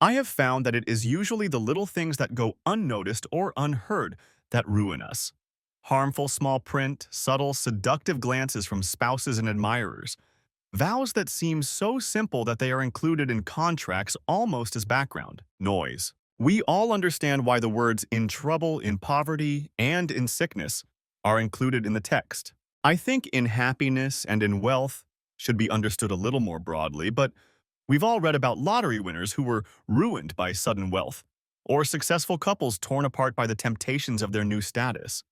I have found that it is usually the little things that go unnoticed or unheard that ruin us. Harmful small print, subtle, seductive glances from spouses and admirers. Vows that seem so simple that they are included in contracts almost as background noise. We all understand why the words in trouble, in poverty, and in sickness are included in the text. I think in happiness and in wealth should be understood a little more broadly, but we've all read about lottery winners who were ruined by sudden wealth, or successful couples torn apart by the temptations of their new status.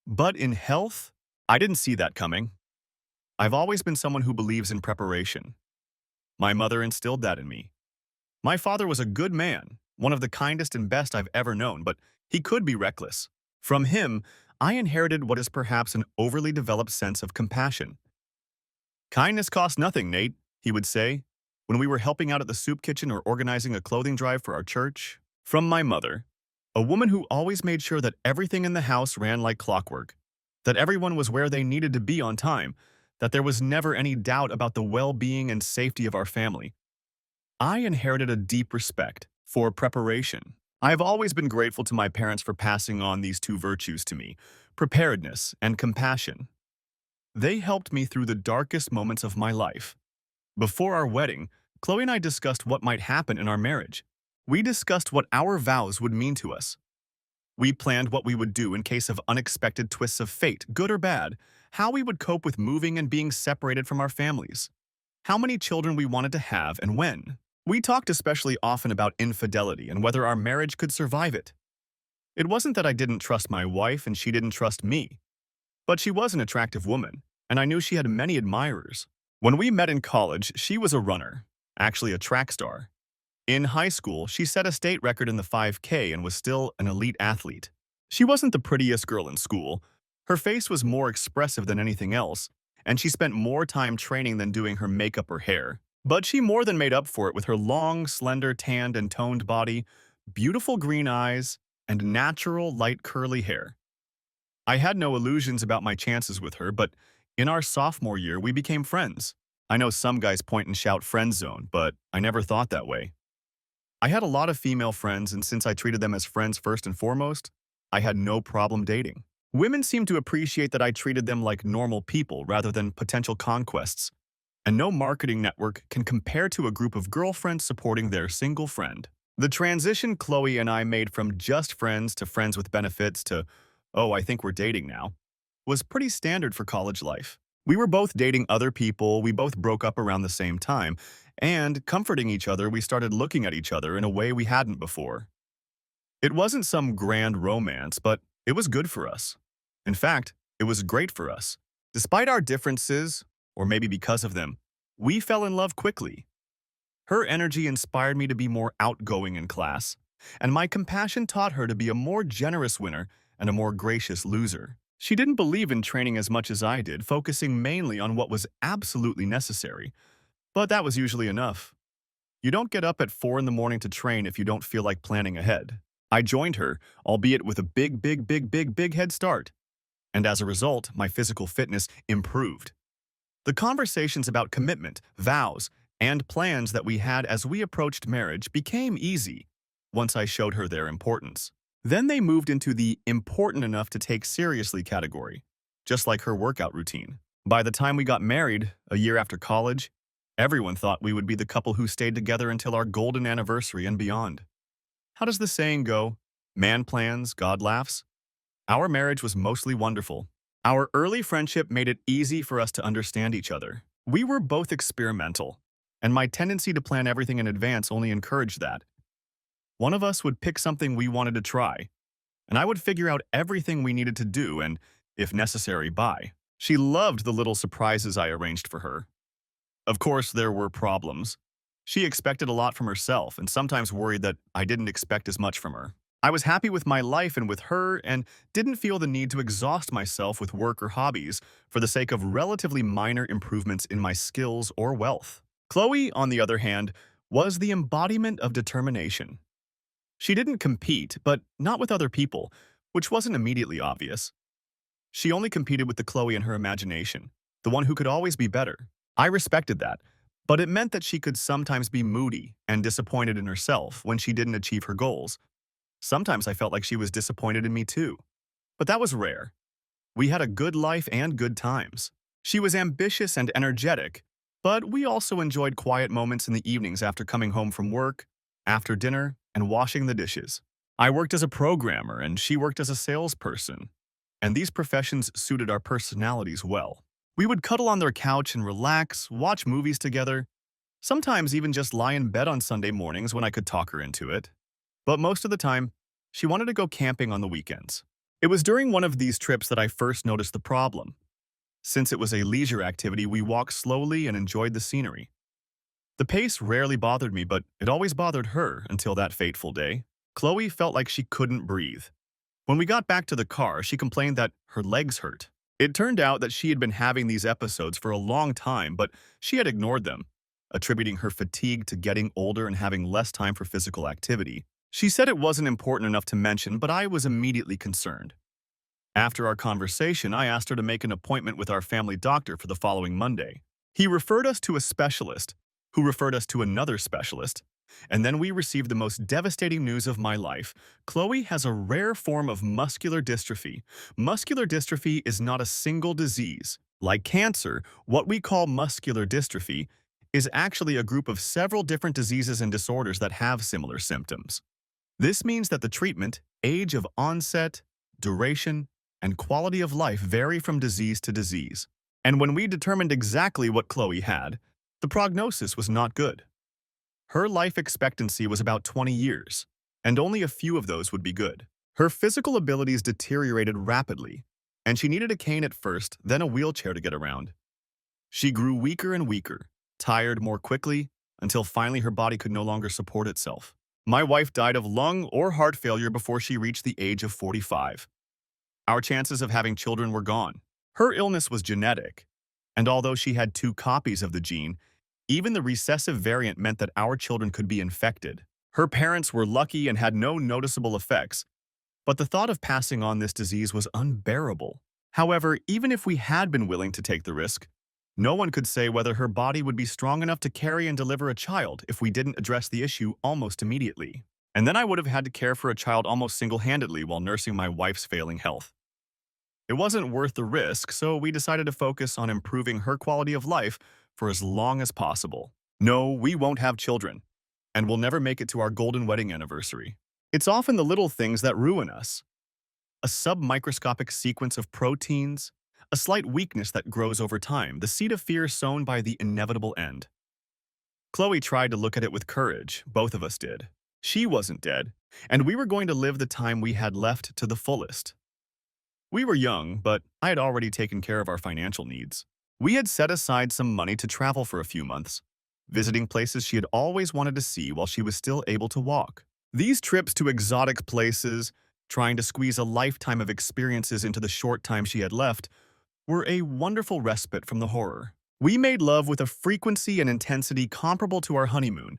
But in health, I didn't see that coming. I've always been someone who believes in preparation. My mother instilled that in me. My father was a good man, one of the kindest and best I've ever known, but he could be reckless. From him, I inherited what is perhaps an overly developed sense of compassion. Kindness costs nothing, Nate, he would say, when we were helping out at the soup kitchen or organizing a clothing drive for our church. From my mother, a woman who always made sure that everything in the house ran like clockwork, that everyone was where they needed to be on time, that there was never any doubt about the well-being and safety of our family. I inherited a deep respect for preparation. I have always been grateful to my parents for passing on these two virtues to me, preparedness and compassion. They helped me through the darkest moments of my life. Before our wedding, Chloe and I discussed what might happen in our marriage. We discussed what our vows would mean to us. We planned what we would do in case of unexpected twists of fate, good or bad, how we would cope with moving and being separated from our families, how many children we wanted to have and when. We talked especially often about infidelity and whether our marriage could survive it. It wasn't that I didn't trust my wife and she didn't trust me, but she was an attractive woman, and I knew she had many admirers. When we met in college, she was a runner, actually a track star. In high school, she set a state record in the 5K and was still an elite athlete. She wasn't the prettiest girl in school. Her face was more expressive than anything else, and she spent more time training than doing her makeup or hair. But she more than made up for it with her long, slender, tanned and toned body, beautiful green eyes, and natural, light, curly hair. I had no illusions about my chances with her, but in our sophomore year, we became friends. I know some guys point and shout friend zone, but I never thought that way. I had a lot of female friends, and since I treated them as friends first and foremost, I had no problem dating. Women seemed to appreciate that I treated them like normal people rather than potential conquests, and no marketing network can compare to a group of girlfriends supporting their single friend. The transition Chloe and I made from just friends to friends with benefits to, oh, I think we're dating now, was pretty standard for college life. We were both dating other people, we both broke up around the same time, and comforting each other, we started looking at each other in a way we hadn't before. It wasn't some grand romance, but it was good for us. In fact, it was great for us. Despite our differences, or maybe because of them, we fell in love quickly. Her energy inspired me to be more outgoing in class, and my compassion taught her to be a more generous winner and a more gracious loser. She didn't believe in training as much as I did, focusing mainly on what was absolutely necessary. But that was usually enough. You don't get up at 4 in the morning to train if you don't feel like planning ahead. I joined her, albeit with a big head start. And as a result, my physical fitness improved. The conversations about commitment, vows, and plans that we had as we approached marriage became easy once I showed her their importance. Then they moved into the important enough to take seriously category, just like her workout routine. By the time we got married, a year after college, everyone thought we would be the couple who stayed together until our golden anniversary and beyond. How does the saying go? Man plans, God laughs. Our marriage was mostly wonderful. Our early friendship made it easy for us to understand each other. We were both experimental, and my tendency to plan everything in advance only encouraged that. One of us would pick something we wanted to try, and I would figure out everything we needed to do and, if necessary, buy. She loved the little surprises I arranged for her. Of course, there were problems. She expected a lot from herself and sometimes worried that I didn't expect as much from her. I was happy with my life and with her and didn't feel the need to exhaust myself with work or hobbies for the sake of relatively minor improvements in my skills or wealth. Chloe, on the other hand, was the embodiment of determination. She didn't compete, but not with other people, which wasn't immediately obvious. She only competed with the Chloe in her imagination, the one who could always be better. I respected that, But it meant that she could sometimes be moody and disappointed in herself when she didn't achieve her goals. Sometimes I felt like she was disappointed in me too. But that was rare. We had a good life and good times. She was ambitious and energetic, but we also enjoyed quiet moments in the evenings after coming home from work, after dinner, and washing the dishes. I worked as a programmer and she worked as a salesperson, and these professions suited our personalities well. We would cuddle on their couch and relax, watch movies together, sometimes even just lie in bed on Sunday mornings when I could talk her into it. But most of the time, she wanted to go camping on the weekends. It was during one of these trips that I first noticed the problem. Since it was a leisure activity, we walked slowly and enjoyed the scenery. The pace rarely bothered me, but it always bothered her until that fateful day. Chloe felt like she couldn't breathe. When we got back to the car, she complained that her legs hurt. It turned out that she had been having these episodes for a long time, but she had ignored them, attributing her fatigue to getting older and having less time for physical activity. She said it wasn't important enough to mention, but I was immediately concerned. After our conversation, I asked her to make an appointment with our family doctor for the following Monday. He referred us to a specialist, who referred us to another specialist, and then we received the most devastating news of my life. Chloe has a rare form of muscular dystrophy. Muscular dystrophy is not a single disease. Like cancer, what we call muscular dystrophy is actually a group of several different diseases and disorders that have similar symptoms. This means that the treatment, age of onset, duration, and quality of life vary from disease to disease. And when we determined exactly what Chloe had, the prognosis was not good. Her life expectancy was about 20 years, and only a few of those would be good. Her physical abilities deteriorated rapidly, and she needed a cane at first, then a wheelchair to get around. She grew weaker and weaker, tired more quickly, until finally her body could no longer support itself. My wife died of lung or heart failure before she reached the age of 45. Our chances of having children were gone. Her illness was genetic, and although she had two copies of the gene, even the recessive variant meant that our children could be infected. Her parents were lucky and had no noticeable effects, but the thought of passing on this disease was unbearable. However, even if we had been willing to take the risk, no one could say whether her body would be strong enough to carry and deliver a child if we didn't address the issue almost immediately. And then I would have had to care for a child almost single-handedly while nursing my wife's failing health. It wasn't worth the risk, so we decided to focus on improving her quality of life for as long as possible. No, we won't have children, and we'll never make it to our golden wedding anniversary. It's often the little things that ruin us. A submicroscopic sequence of proteins, a slight weakness that grows over time, the seed of fear sown by the inevitable end. Chloe tried to look at it with courage, both of us did. She wasn't dead, and we were going to live the time we had left to the fullest. We were young, but I had already taken care of our financial needs. We had set aside some money to travel for a few months, visiting places she had always wanted to see while she was still able to walk. These trips to exotic places, trying to squeeze a lifetime of experiences into the short time she had left, were a wonderful respite from the horror. We made love with a frequency and intensity comparable to our honeymoon,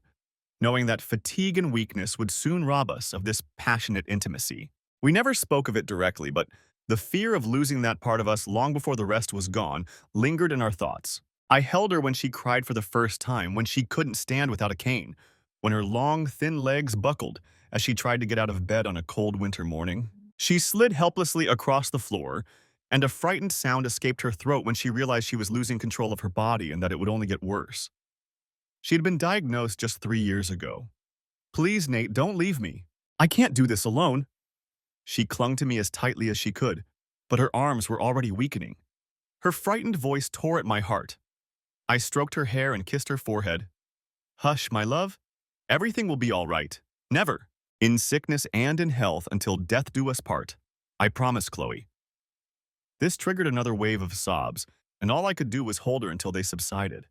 knowing that fatigue and weakness would soon rob us of this passionate intimacy. We never spoke of it directly, but the fear of losing that part of us long before the rest was gone lingered in our thoughts. I held her when she cried for the first time, when she couldn't stand without a cane, when her long, thin legs buckled as she tried to get out of bed on a cold winter morning. She slid helplessly across the floor, and a frightened sound escaped her throat when she realized she was losing control of her body and that it would only get worse. She had been diagnosed just 3 years ago. "Please, Nate, don't leave me. I can't do this alone." She clung to me as tightly as she could, but her arms were already weakening. Her frightened voice tore at my heart. I stroked her hair and kissed her forehead. "Hush, my love. Everything will be all right. Never. In sickness and in health until death do us part. I promise, Chloe." This triggered another wave of sobs, and all I could do was hold her until they subsided.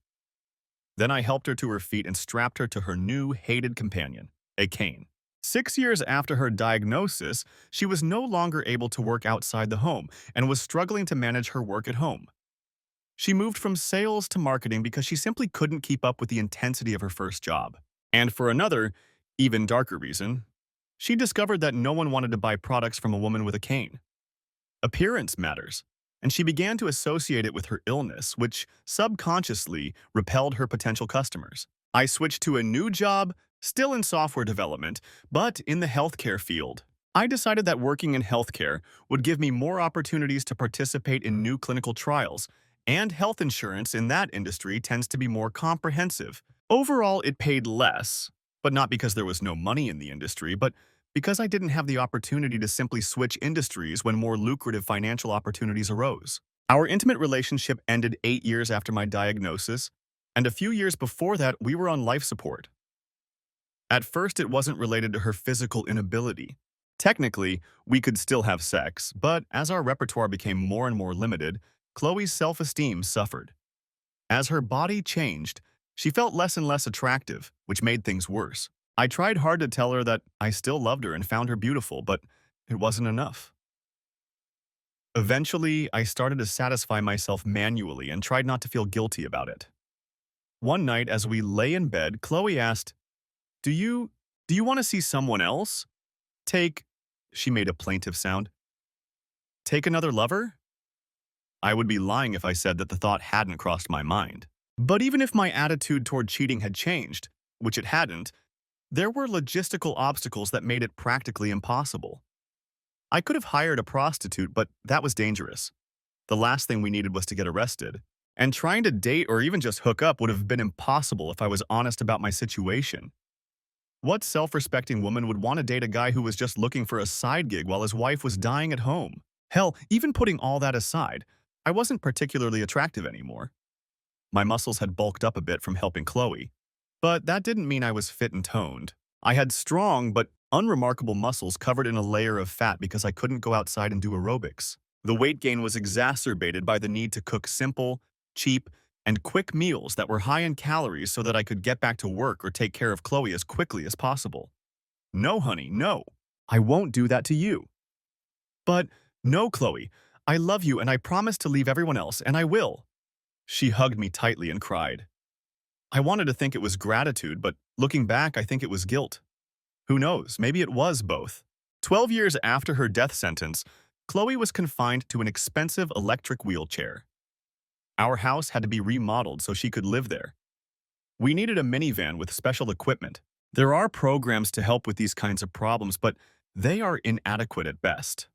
Then I helped her to her feet and strapped her to her new, hated companion, a cane. 6 years after her diagnosis, she was no longer able to work outside the home and was struggling to manage her work at home. She moved from sales to marketing because she simply couldn't keep up with the intensity of her first job. And for another, even darker reason, she discovered that no one wanted to buy products from a woman with a cane. Appearance matters, and she began to associate it with her illness, which subconsciously repelled her potential customers. I switched to a new job, still in software development, but in the healthcare field. I decided that working in healthcare would give me more opportunities to participate in new clinical trials, and health insurance in that industry tends to be more comprehensive. Overall, it paid less, but not because there was no money in the industry, but because I didn't have the opportunity to simply switch industries when more lucrative financial opportunities arose. Our intimate relationship ended 8 years after my diagnosis, and a few years before that, we were on life support. At first, it wasn't related to her physical inability. Technically, we could still have sex, but as our repertoire became more and more limited, Chloe's self-esteem suffered. As her body changed, she felt less and less attractive, which made things worse. I tried hard to tell her that I still loved her and found her beautiful, but it wasn't enough. Eventually, I started to satisfy myself manually and tried not to feel guilty about it. One night, as we lay in bed, Chloe asked, Do you want to see someone else? Take, she made a plaintive sound. Take another lover? I would be lying if I said that the thought hadn't crossed my mind. But even if my attitude toward cheating had changed, which it hadn't, there were logistical obstacles that made it practically impossible. I could have hired a prostitute, but that was dangerous. The last thing we needed was to get arrested. And trying to date or even just hook up would have been impossible if I was honest about my situation. What self-respecting woman would want to date a guy who was just looking for a side gig while his wife was dying at home? Hell, even putting all that aside, I wasn't particularly attractive anymore. My muscles had bulked up a bit from helping Chloe, but that didn't mean I was fit and toned. I had strong but unremarkable muscles covered in a layer of fat because I couldn't go outside and do aerobics. The weight gain was exacerbated by the need to cook simple, cheap, and quick meals that were high in calories so that I could get back to work or take care of Chloe as quickly as possible. No, honey, no. I won't do that to you. But no, Chloe, I love you and I promise to leave everyone else, and I will. She hugged me tightly and cried. I wanted to think it was gratitude, but looking back, I think it was guilt. Who knows, maybe it was both. 12 years after her death sentence, Chloe was confined to an expensive electric wheelchair. Our house had to be remodeled so she could live there. We needed a minivan with special equipment. There are programs to help with these kinds of problems, but they are inadequate at best.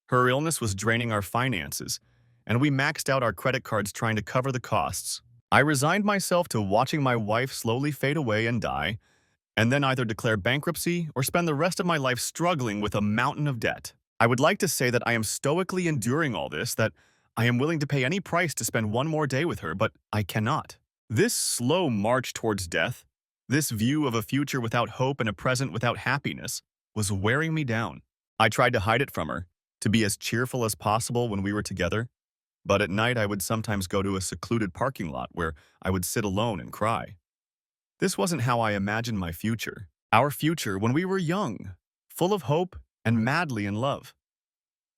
Her illness was draining our finances, and we maxed out our credit cards trying to cover the costs. I resigned myself to watching my wife slowly fade away and die, and then either declare bankruptcy or spend the rest of my life struggling with a mountain of debt. I would like to say that I am stoically enduring all this, that I am willing to pay any price to spend one more day with her, but I cannot. This slow march towards death, this view of a future without hope and a present without happiness, was wearing me down. I tried to hide it from her, to be as cheerful as possible when we were together, but at night I would sometimes go to a secluded parking lot where I would sit alone and cry. This wasn't how I imagined my future. Our future when we were young, full of hope and madly in love.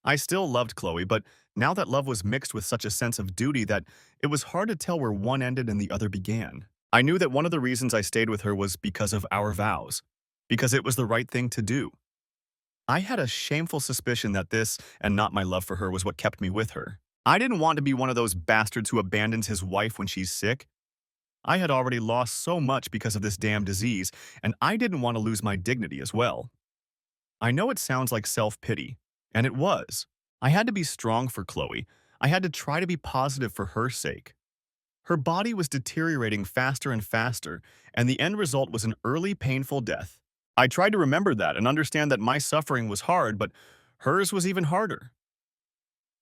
I still loved Chloe, but now that love was mixed with such a sense of duty that it was hard to tell where one ended and the other began. I knew that one of the reasons I stayed with her was because of our vows, because it was the right thing to do. I had a shameful suspicion that this, and not my love for her, was what kept me with her. I didn't want to be one of those bastards who abandons his wife when she's sick. I had already lost so much because of this damn disease, and I didn't want to lose my dignity as well. I know it sounds like self-pity, and it was. I had to be strong for Chloe. I had to try to be positive for her sake. Her body was deteriorating faster and faster, and the end result was an early, painful death. I tried to remember that and understand that my suffering was hard, but hers was even harder.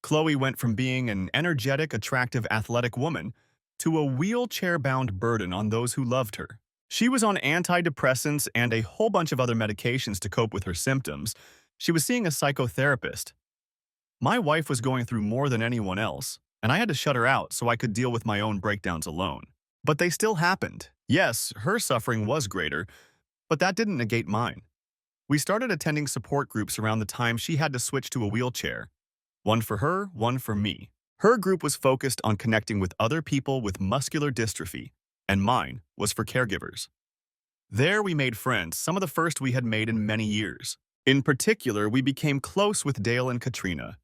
Chloe went from being an energetic, attractive, athletic woman to a wheelchair-bound burden on those who loved her. She was on antidepressants and a whole bunch of other medications to cope with her symptoms. She was seeing a psychotherapist. My wife was going through more than anyone else, and I had to shut her out so I could deal with my own breakdowns alone. But they still happened. Yes, her suffering was greater, but that didn't negate mine. We started attending support groups around the time she had to switch to a wheelchair. One for her, one for me. Her group was focused on connecting with other people with muscular dystrophy, and mine was for caregivers. There we made friends, some of the first we had made in many years. In particular, we became close with Dale and Katrina.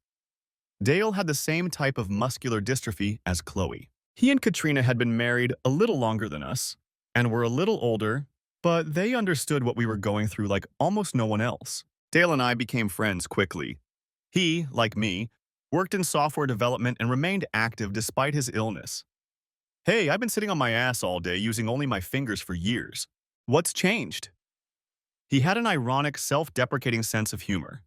Dale had the same type of muscular dystrophy as Chloe. He and Katrina had been married a little longer than us and were a little older, but they understood what we were going through like almost no one else. Dale and I became friends quickly. He, like me, worked in software development and remained active despite his illness. Hey, I've been sitting on my ass all day using only my fingers for years. What's changed? He had an ironic, self-deprecating sense of humor.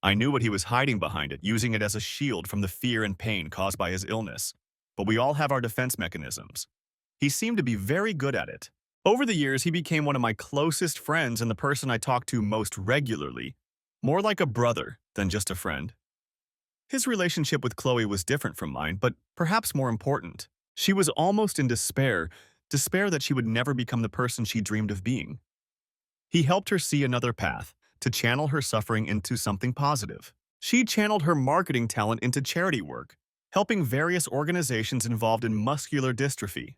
I knew what he was hiding behind it, using it as a shield from the fear and pain caused by his illness. But we all have our defense mechanisms. He seemed to be very good at it. Over the years, he became one of my closest friends and the person I talked to most regularly, more like a brother than just a friend. His relationship with Chloe was different from mine, but perhaps more important. She was almost in despair that she would never become the person she dreamed of being. He helped her see another path, to channel her suffering into something positive. She channeled her marketing talent into charity work, helping various organizations involved in muscular dystrophy.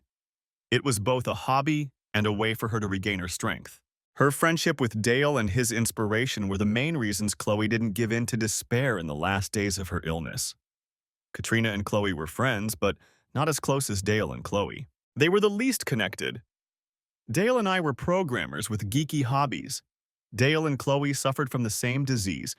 It was both a hobby and a way for her to regain her strength. Her friendship with Dale and his inspiration were the main reasons Chloe didn't give in to despair in the last days of her illness. Katrina and Chloe were friends, but not as close as Dale and Chloe. They were the least connected. Dale and I were programmers with geeky hobbies. Dale and Chloe suffered from the same disease.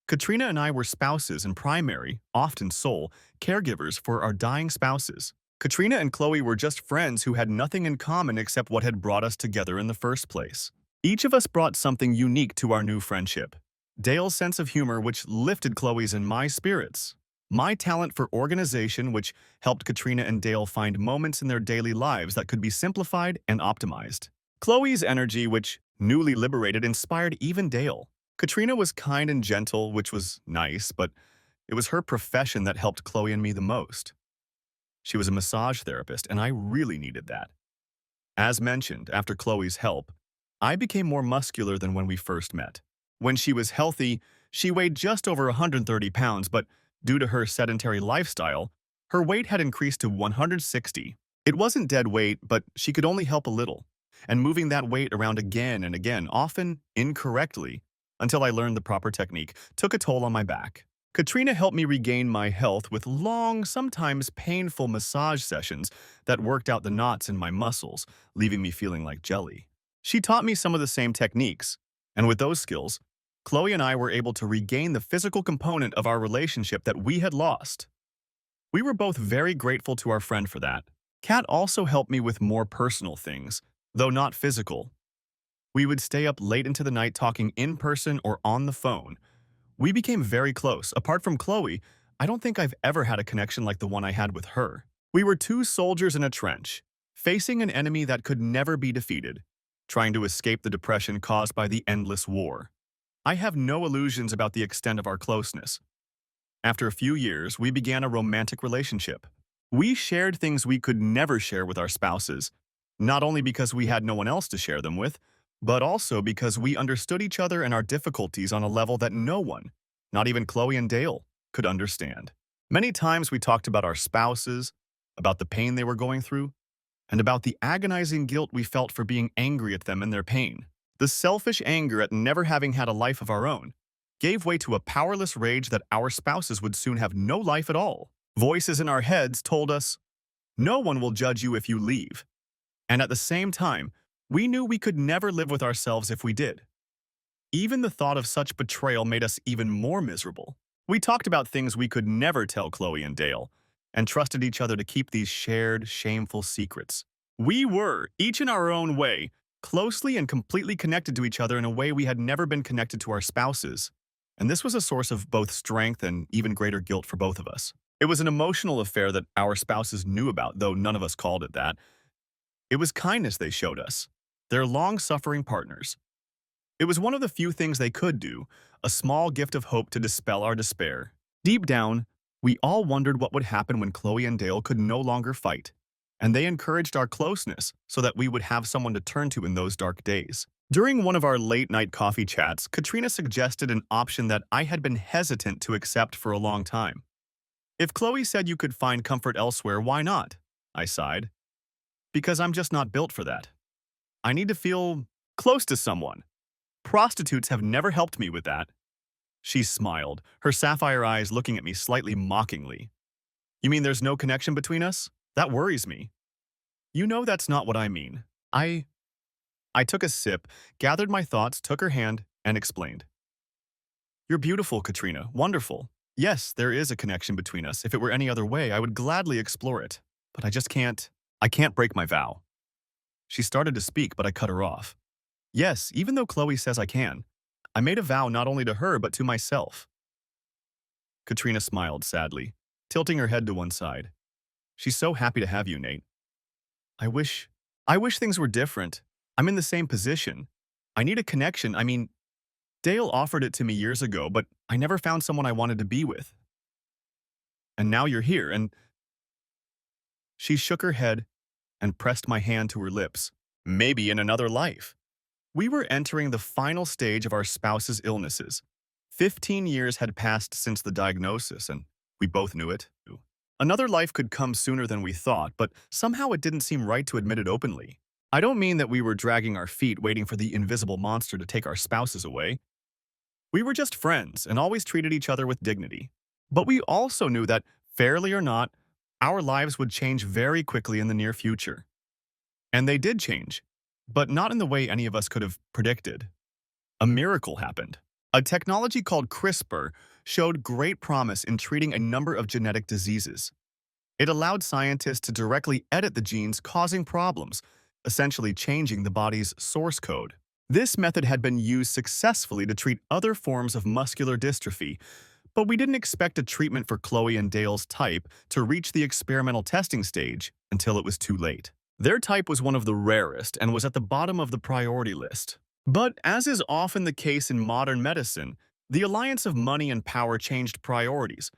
Katrina and I were spouses and primary, often sole, caregivers for our dying spouses. Katrina and Chloe were just friends who had nothing in common except what had brought us together in the first place. Each of us brought something unique to our new friendship. Dale's sense of humor, which lifted Chloe's and my spirits. My talent for organization, which helped Katrina and Dale find moments in their daily lives that could be simplified and optimized. Chloe's energy, which, newly liberated, inspired even Dale. Katrina was kind and gentle, which was nice, but it was her profession that helped Chloe and me the most. She was a massage therapist, and I really needed that. As mentioned, after Chloe's help, I became more muscular than when we first met. When she was healthy, she weighed just over 130 pounds, but due to her sedentary lifestyle, her weight had increased to 160. It wasn't dead weight, but she could only help a little, and moving that weight around again and again, often incorrectly, until I learned the proper technique, took a toll on my back. Katrina helped me regain my health with long, sometimes painful massage sessions that worked out the knots in my muscles, leaving me feeling like jelly. She taught me some of the same techniques, and with those skills, Chloe and I were able to regain the physical component of our relationship that we had lost. We were both very grateful to our friend for that. Kat also helped me with more personal things, though not physical. We would stay up late into the night talking in person or on the phone. We became very close. Apart from Chloe, I don't think I've ever had a connection like the one I had with her. We were two soldiers in a trench, facing an enemy that could never be defeated, trying to escape the depression caused by the endless war. I have no illusions about the extent of our closeness. After a few years, we began a romantic relationship. We shared things we could never share with our spouses, not only because we had no one else to share them with, but also because we understood each other and our difficulties on a level that no one, not even Chloe and Dale, could understand. Many times we talked about our spouses, about the pain they were going through, and about the agonizing guilt we felt for being angry at them and their pain. The selfish anger at never having had a life of our own gave way to a powerless rage that our spouses would soon have no life at all. Voices in our heads told us, "No one will judge you if you leave." And at the same time, we knew we could never live with ourselves if we did. Even the thought of such betrayal made us even more miserable. We talked about things we could never tell Chloe and Dale, and trusted each other to keep these shared, shameful secrets. We were, each in our own way, closely and completely connected to each other in a way we had never been connected to our spouses. And this was a source of both strength and even greater guilt for both of us. It was an emotional affair that our spouses knew about, though none of us called it that. It was kindness they showed us. Their long-suffering partners. It was one of the few things they could do, a small gift of hope to dispel our despair. Deep down, we all wondered what would happen when Chloe and Dale could no longer fight, and they encouraged our closeness so that we would have someone to turn to in those dark days. During one of our late-night coffee chats, Katrina suggested an option that I had been hesitant to accept for a long time. If Chloe said you could find comfort elsewhere, why not? I sighed. Because I'm just not built for that. I need to feel close to someone. Prostitutes have never helped me with that. She smiled, her sapphire eyes looking at me slightly mockingly. You mean there's no connection between us? That worries me. You know that's not what I mean. I... I took a sip, gathered my thoughts, took her hand, and explained. You're beautiful, Katrina. Wonderful. Yes, there is a connection between us. If it were any other way, I would gladly explore it. But I just can't. I can't break my vow. She started to speak, but I cut her off. Yes, even though Chloe says I can. I made a vow not only to her, but to myself. Katrina smiled sadly, tilting her head to one side. She's so happy to have you, Nate. I wish... I wish things were different. I'm in the same position. I need a connection. I mean, Dale offered it to me years ago, but I never found someone I wanted to be with. And now you're here, and... She shook her head and pressed my hand to her lips. Maybe in another life. We were entering the final stage of our spouse's illnesses. 15 years had passed since the diagnosis, and we both knew it. Another life could come sooner than we thought, but somehow it didn't seem right to admit it openly. I don't mean that we were dragging our feet waiting for the invisible monster to take our spouses away. We were just friends and always treated each other with dignity. But we also knew that, fairly or not, our lives would change very quickly in the near future. And they did change, but not in the way any of us could have predicted. A miracle happened. A technology called CRISPR showed great promise in treating a number of genetic diseases. It allowed scientists to directly edit the genes causing problems, essentially changing the body's source code. This method had been used successfully to treat other forms of muscular dystrophy, but we didn't expect a treatment for Chloe and Dale's type to reach the experimental testing stage until it was too late. Their type was one of the rarest and was at the bottom of the priority list. But as is often the case in modern medicine, the alliance of money and power changed priorities.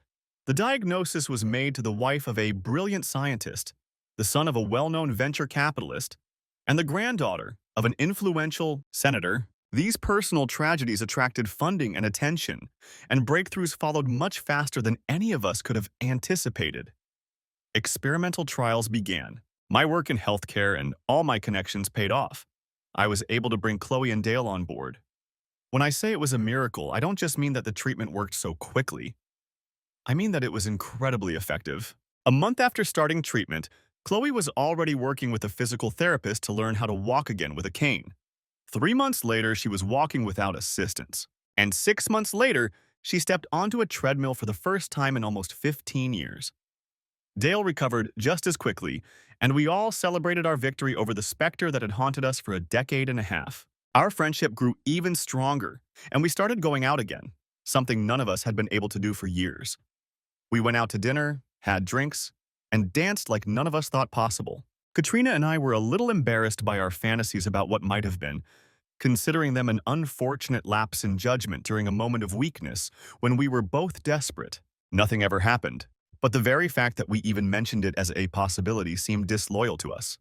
The diagnosis was made to the wife of a brilliant scientist, the son of a well-known venture capitalist, and the granddaughter of an influential senator. These personal tragedies attracted funding and attention, and breakthroughs followed much faster than any of us could have anticipated. Experimental trials began. My work in healthcare and all my connections paid off. I was able to bring Chloe and Dale on board. When I say it was a miracle, I don't just mean that the treatment worked so quickly. I mean that it was incredibly effective. A month after starting treatment, Chloe was already working with a physical therapist to learn how to walk again with a cane. 3 months later, she was walking without assistance. And 6 months later, she stepped onto a treadmill for the first time in almost 15 years. Dale recovered just as quickly, and we all celebrated our victory over the specter that had haunted us for a decade and a half. Our friendship grew even stronger, and we started going out again, something none of us had been able to do for years. We went out to dinner, had drinks, and danced like none of us thought possible. Katrina and I were a little embarrassed by our fantasies about what might have been, considering them an unfortunate lapse in judgment during a moment of weakness when we were both desperate. Nothing ever happened, but the very fact that we even mentioned it as a possibility seemed disloyal to us.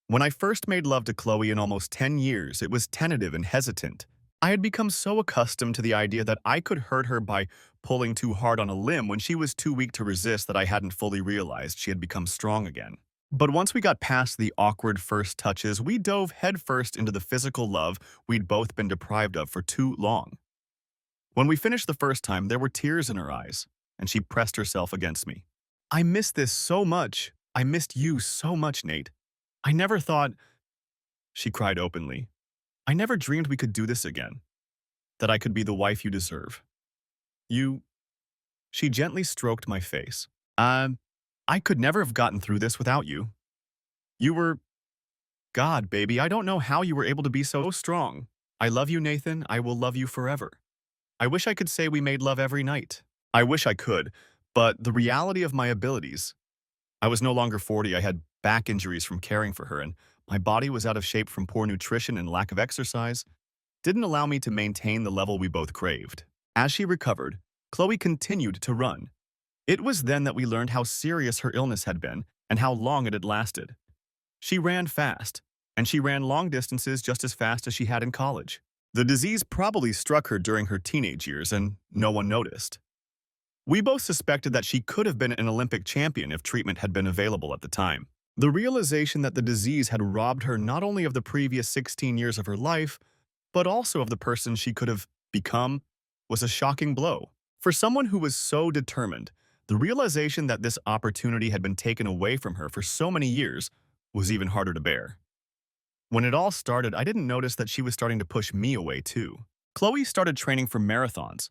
When I first made love to Chloe in almost 10 years, it was tentative and hesitant. I had become so accustomed to the idea that I could hurt her by pulling too hard on a limb when she was too weak to resist that I hadn't fully realized she had become strong again. But once we got past the awkward first touches, we dove headfirst into the physical love we'd both been deprived of for too long. When we finished the first time, there were tears in her eyes, and she pressed herself against me. I missed this so much. I missed you so much, Nate. I never thought, she cried openly. I never dreamed we could do this again, that I could be the wife you deserve. She gently stroked my face. I could never have gotten through this without you. You were, God, baby, I don't know how you were able to be so strong. I love you, Nathan. I will love you forever. I wish I could say we made love every night. I wish I could, but the reality of my abilities. I was no longer 40. I had back injuries from caring for her, and my body was out of shape from poor nutrition and lack of exercise. Didn't allow me to maintain the level we both craved. As she recovered, Chloe continued to run. It was then that we learned how serious her illness had been and how long it had lasted. She ran fast, and she ran long distances just as fast as she had in college. The disease probably struck her during her teenage years, and no one noticed. We both suspected that she could have been an Olympic champion if treatment had been available at the time. The realization that the disease had robbed her not only of the previous 16 years of her life, but also of the person she could have become, was a shocking blow. For someone who was so determined, the realization that this opportunity had been taken away from her for so many years was even harder to bear. When it all started, I didn't notice that she was starting to push me away too. Chloe started training for marathons.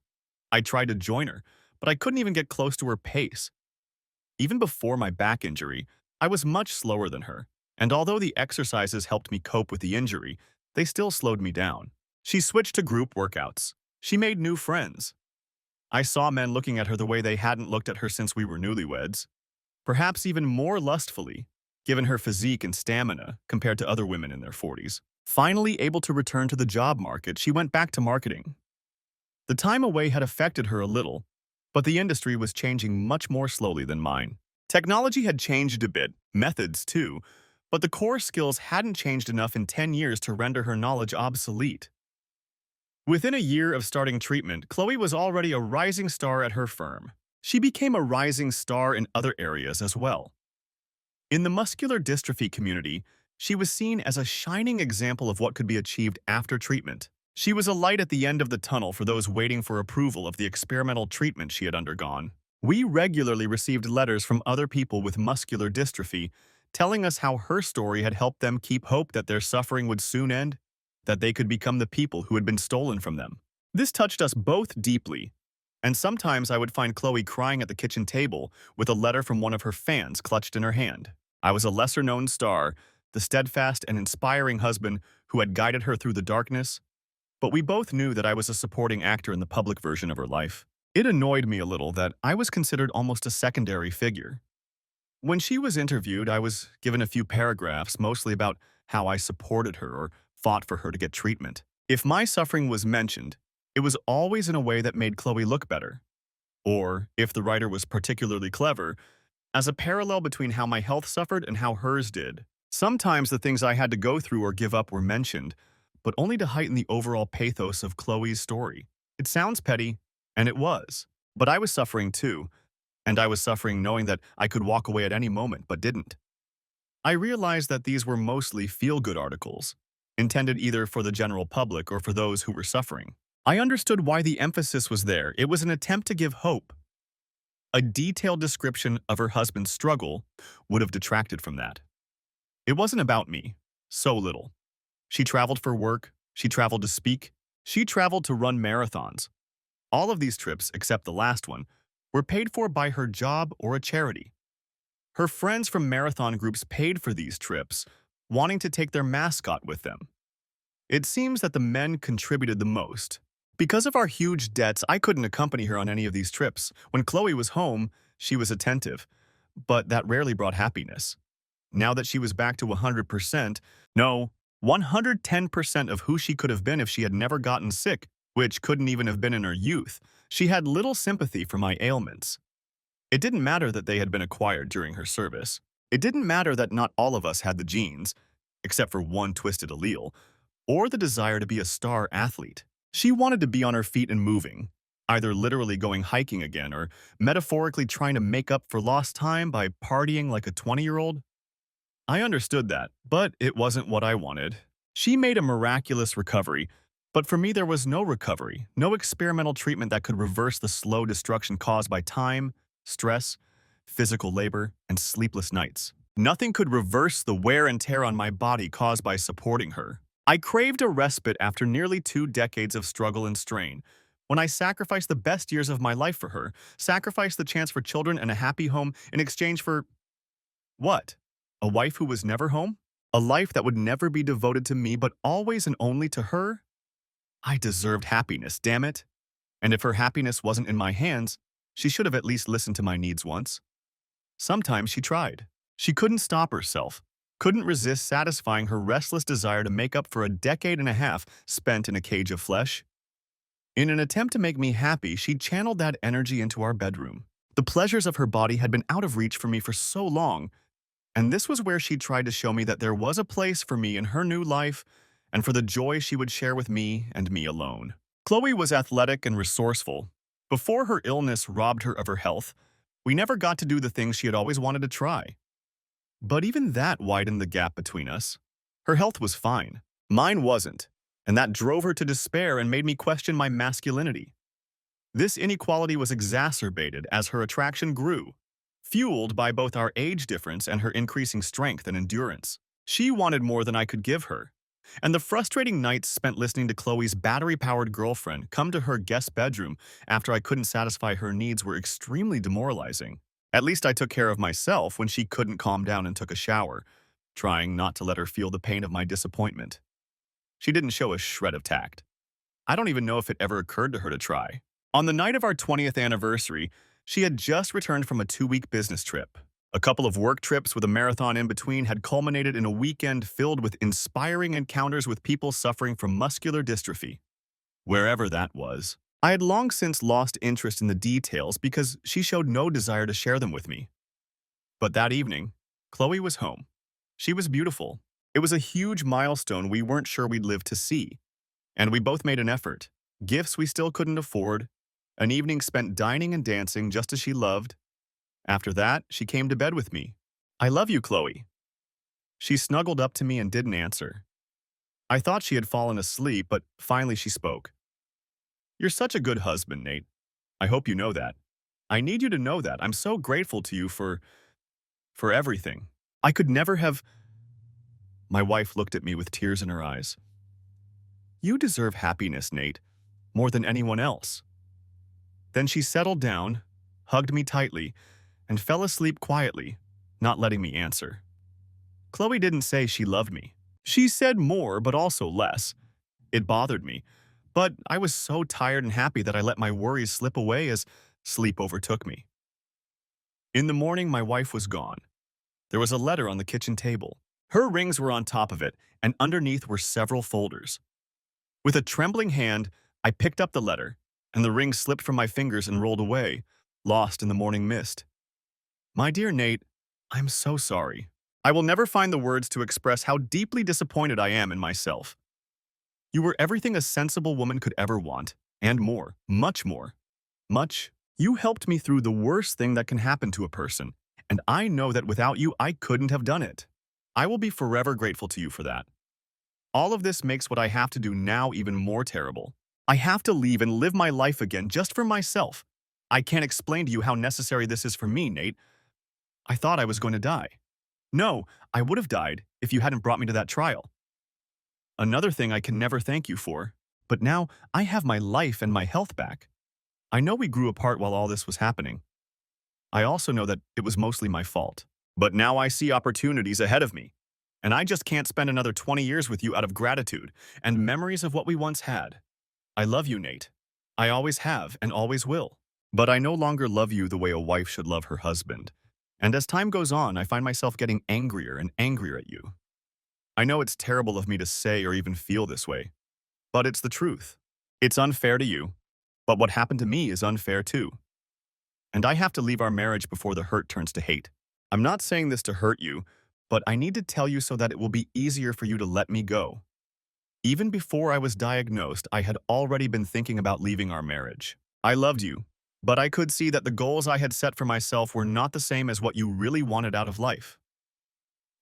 I tried to join her, but I couldn't even get close to her pace. Even before my back injury, I was much slower than her, and although the exercises helped me cope with the injury, they still slowed me down. She switched to group workouts. She made new friends. I saw men looking at her the way they hadn't looked at her since we were newlyweds, perhaps even more lustfully, given her physique and stamina compared to other women in their 40s. Finally able to return to the job market, she went back to marketing. The time away had affected her a little, but the industry was changing much more slowly than mine. Technology had changed a bit, methods too, but the core skills hadn't changed enough in 10 years to render her knowledge obsolete. Within a year of starting treatment, Chloe was already a rising star at her firm. She became a rising star in other areas as well. In the muscular dystrophy community, she was seen as a shining example of what could be achieved after treatment. She was a light at the end of the tunnel for those waiting for approval of the experimental treatment she had undergone. We regularly received letters from other people with muscular dystrophy telling us how her story had helped them keep hope that their suffering would soon end, that they could become the people who had been stolen from them. This touched us both deeply, and sometimes I would find Chloe crying at the kitchen table with a letter from one of her fans clutched in her hand. I was a lesser-known star, the steadfast and inspiring husband who had guided her through the darkness, but we both knew that I was a supporting actor in the public version of her life. It annoyed me a little that I was considered almost a secondary figure. When she was interviewed, I was given a few paragraphs, mostly about how I supported her or fought for her to get treatment. If my suffering was mentioned, it was always in a way that made Chloe look better. Or, if the writer was particularly clever, as a parallel between how my health suffered and how hers did. Sometimes the things I had to go through or give up were mentioned, but only to heighten the overall pathos of Chloe's story. It sounds petty, and it was, but I was suffering too, and I was suffering knowing that I could walk away at any moment but didn't. I realized that these were mostly feel-good articles, intended either for the general public or for those who were suffering. I understood why the emphasis was there. It was an attempt to give hope. A detailed description of her husband's struggle would have detracted from that. It wasn't about me. So little. She traveled for work, she traveled to speak, she traveled to run marathons. All of these trips, except the last one, were paid for by her job or a charity. Her friends from marathon groups paid for these trips, wanting to take their mascot with them. It seems that the men contributed the most. Because of our huge debts, I couldn't accompany her on any of these trips. When Chloe was home, she was attentive, but that rarely brought happiness. Now that she was back to 100%, no, 110% of who she could have been if she had never gotten sick, which couldn't even have been in her youth, she had little sympathy for my ailments. It didn't matter that they had been acquired during her service. It didn't matter that not all of us had the genes, except for one twisted allele, or the desire to be a star athlete. She wanted to be on her feet and moving, either literally going hiking again or metaphorically trying to make up for lost time by partying like a 20-year-old. I understood that, but it wasn't what I wanted. She made a miraculous recovery, but for me there was no recovery, no experimental treatment that could reverse the slow destruction caused by time, stress, physical labor, and sleepless nights. Nothing could reverse the wear and tear on my body caused by supporting her. I craved a respite after nearly 2 decades of struggle and strain, when I sacrificed the best years of my life for her, sacrificed the chance for children and a happy home in exchange for… what? A wife who was never home? A life that would never be devoted to me but always and only to her? I deserved happiness, damn it. And if her happiness wasn't in my hands, she should have at least listened to my needs once. Sometimes she tried. She couldn't stop herself, couldn't resist satisfying her restless desire to make up for a decade and a half spent in a cage of flesh. In an attempt to make me happy, she channeled that energy into our bedroom. The pleasures of her body had been out of reach for me for so long, and this was where she tried to show me that there was a place for me in her new life and for the joy she would share with me and me alone. Chloe was athletic and resourceful. Before her illness robbed her of her health, we never got to do the things she had always wanted to try. But even that widened the gap between us. Her health was fine. Mine wasn't, and that drove her to despair and made me question my masculinity. This inequality was exacerbated as her attraction grew, fueled by both our age difference and her increasing strength and endurance. She wanted more than I could give her, and the frustrating nights spent listening to Chloe's battery-powered girlfriend come to her guest bedroom after I couldn't satisfy her needs were extremely demoralizing. At least I took care of myself when she couldn't calm down and took a shower, trying not to let her feel the pain of my disappointment. She didn't show a shred of tact. I don't even know if it ever occurred to her to try. On the night of our 20th anniversary, she had just returned from a 2-week business trip. A couple of work trips with a marathon in between had culminated in a weekend filled with inspiring encounters with people suffering from muscular dystrophy. Wherever that was, I had long since lost interest in the details because she showed no desire to share them with me. But that evening, Chloe was home. She was beautiful. It was a huge milestone we weren't sure we'd live to see. And we both made an effort. Gifts we still couldn't afford. An evening spent dining and dancing just as she loved. After that, she came to bed with me. "I love you, Chloe." She snuggled up to me and didn't answer. I thought she had fallen asleep, but finally she spoke. "You're such a good husband, Nate. I hope you know that. I need you to know that. I'm so grateful to you for everything. I could never have—" My wife looked at me with tears in her eyes. "You deserve happiness, Nate, more than anyone else." Then she settled down, hugged me tightly, and fell asleep quietly, not letting me answer. Chloe didn't say she loved me. She said more, but also less. It bothered me, but I was so tired and happy that I let my worries slip away as sleep overtook me. In the morning, my wife was gone. There was a letter on the kitchen table. Her rings were on top of it, and underneath were several folders. With a trembling hand, I picked up the letter, and the ring slipped from my fingers and rolled away, lost in the morning mist. "My dear Nate, I'm so sorry. I will never find the words to express how deeply disappointed I am in myself. You were everything a sensible woman could ever want, and more, much more. Much. You helped me through the worst thing that can happen to a person, and I know that without you, I couldn't have done it. I will be forever grateful to you for that. All of this makes what I have to do now even more terrible. I have to leave and live my life again just for myself. I can't explain to you how necessary this is for me, Nate. I thought I was going to die. No, I would have died if you hadn't brought me to that trial. Another thing I can never thank you for, but now I have my life and my health back. I know we grew apart while all this was happening. I also know that it was mostly my fault. But now I see opportunities ahead of me, and I just can't spend another 20 years with you out of gratitude and memories of what we once had. I love you, Nate. I always have and always will. But I no longer love you the way a wife should love her husband. And as time goes on, I find myself getting angrier and angrier at you. I know it's terrible of me to say or even feel this way, but it's the truth. It's unfair to you, but what happened to me is unfair too. And I have to leave our marriage before the hurt turns to hate. I'm not saying this to hurt you, but I need to tell you so that it will be easier for you to let me go. Even before I was diagnosed, I had already been thinking about leaving our marriage. I loved you, but I could see that the goals I had set for myself were not the same as what you really wanted out of life.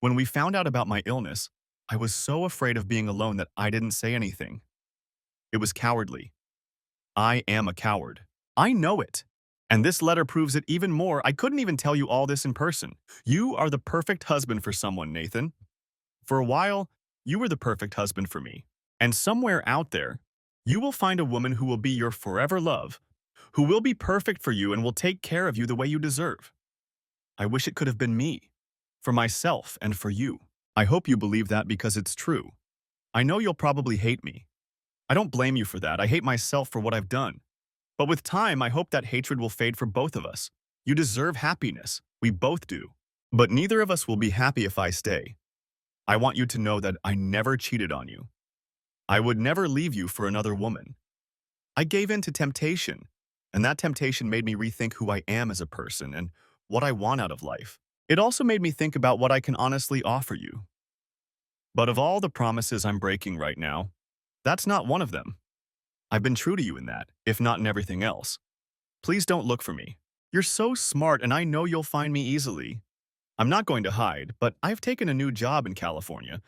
When we found out about my illness, I was so afraid of being alone that I didn't say anything. It was cowardly. I am a coward. I know it. And this letter proves it even more. I couldn't even tell you all this in person. You are the perfect husband for someone, Nathan. For a while, you were the perfect husband for me. And somewhere out there, you will find a woman who will be your forever love, who will be perfect for you and will take care of you the way you deserve. I wish it could have been me, for myself and for you. I hope you believe that because it's true. I know you'll probably hate me. I don't blame you for that. I hate myself for what I've done. But with time, I hope that hatred will fade for both of us. You deserve happiness. We both do. But neither of us will be happy if I stay. I want you to know that I never cheated on you. I would never leave you for another woman. I gave in to temptation, and that temptation made me rethink who I am as a person and what I want out of life. It also made me think about what I can honestly offer you. But of all the promises I'm breaking right now, that's not one of them. I've been true to you in that, if not in everything else. Please don't look for me. You're so smart and I know you'll find me easily. I'm not going to hide, but I've taken a new job in California,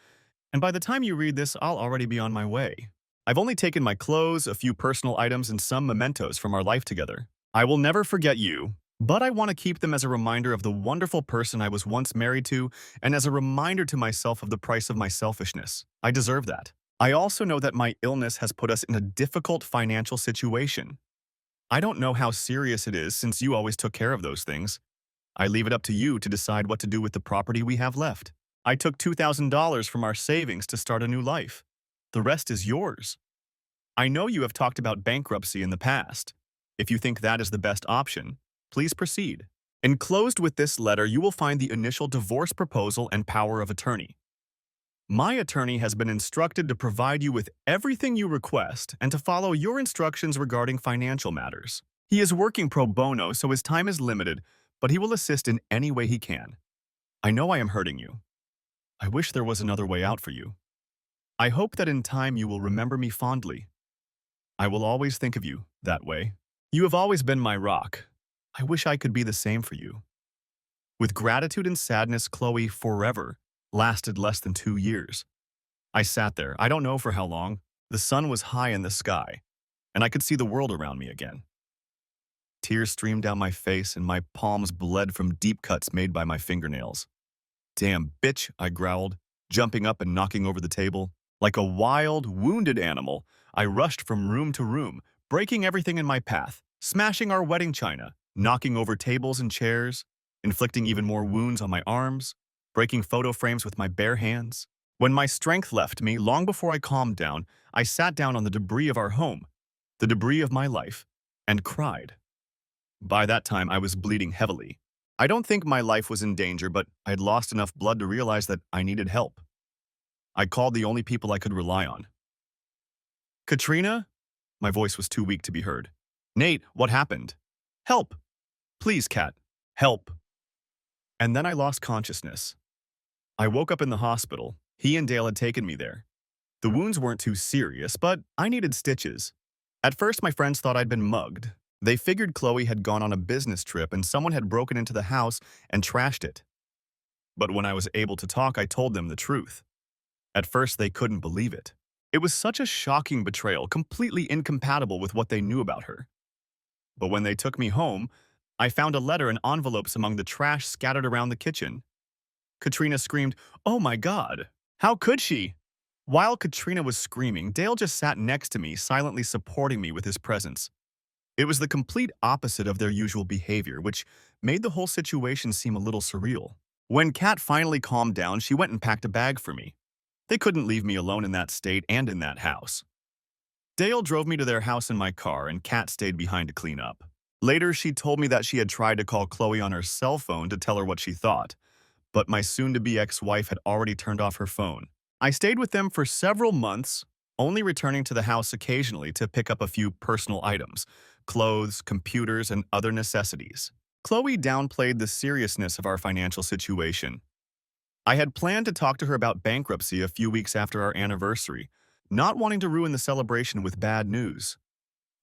and by the time you read this, I'll already be on my way. I've only taken my clothes, a few personal items, and some mementos from our life together. I will never forget you, but I want to keep them as a reminder of the wonderful person I was once married to and as a reminder to myself of the price of my selfishness. I deserve that. I also know that my illness has put us in a difficult financial situation. I don't know how serious it is since you always took care of those things. I leave it up to you to decide what to do with the property we have left. I took $2,000 from our savings to start a new life. The rest is yours. I know you have talked about bankruptcy in the past. If you think that is the best option, please proceed. Enclosed with this letter, you will find the initial divorce proposal and power of attorney. My attorney has been instructed to provide you with everything you request and to follow your instructions regarding financial matters. He is working pro bono, so his time is limited, but he will assist in any way he can. I know I am hurting you. I wish there was another way out for you. I hope that in time you will remember me fondly. I will always think of you that way. You have always been my rock. I wish I could be the same for you. With gratitude and sadness, Chloe, forever, lasted less than 2 years. I sat there, I don't know for how long. The sun was high in the sky, and I could see the world around me again. Tears streamed down my face, and my palms bled from deep cuts made by my fingernails. Damn bitch, I growled, jumping up and knocking over the table. Like a wild, wounded animal, I rushed from room to room, breaking everything in my path, smashing our wedding china, knocking over tables and chairs, inflicting even more wounds on my arms, breaking photo frames with my bare hands. When my strength left me, long before I calmed down, I sat down on the debris of our home, the debris of my life, and cried. By that time, I was bleeding heavily. I don't think my life was in danger, but I had lost enough blood to realize that I needed help. I called the only people I could rely on. Katrina? My voice was too weak to be heard. Nate, what happened? Help! Please, Kat. Help. And then I lost consciousness. I woke up in the hospital. He and Dale had taken me there. The wounds weren't too serious, but I needed stitches. At first, my friends thought I'd been mugged. They figured Chloe had gone on a business trip and someone had broken into the house and trashed it. But when I was able to talk, I told them the truth. At first, they couldn't believe it. It was such a shocking betrayal, completely incompatible with what they knew about her. But when they took me home, I found a letter and envelopes among the trash scattered around the kitchen. Katrina screamed, "Oh my God! How could she?" While Katrina was screaming, Dale just sat next to me, silently supporting me with his presence. It was the complete opposite of their usual behavior, which made the whole situation seem a little surreal. When Kat finally calmed down, she went and packed a bag for me. They couldn't leave me alone in that state and in that house. Dale drove me to their house in my car, and Kat stayed behind to clean up. Later, she told me that she had tried to call Chloe on her cell phone to tell her what she thought, but my soon-to-be ex-wife had already turned off her phone. I stayed with them for several months, only returning to the house occasionally to pick up a few personal items, clothes, computers, and other necessities. Chloe downplayed the seriousness of our financial situation. I had planned to talk to her about bankruptcy a few weeks after our anniversary, not wanting to ruin the celebration with bad news.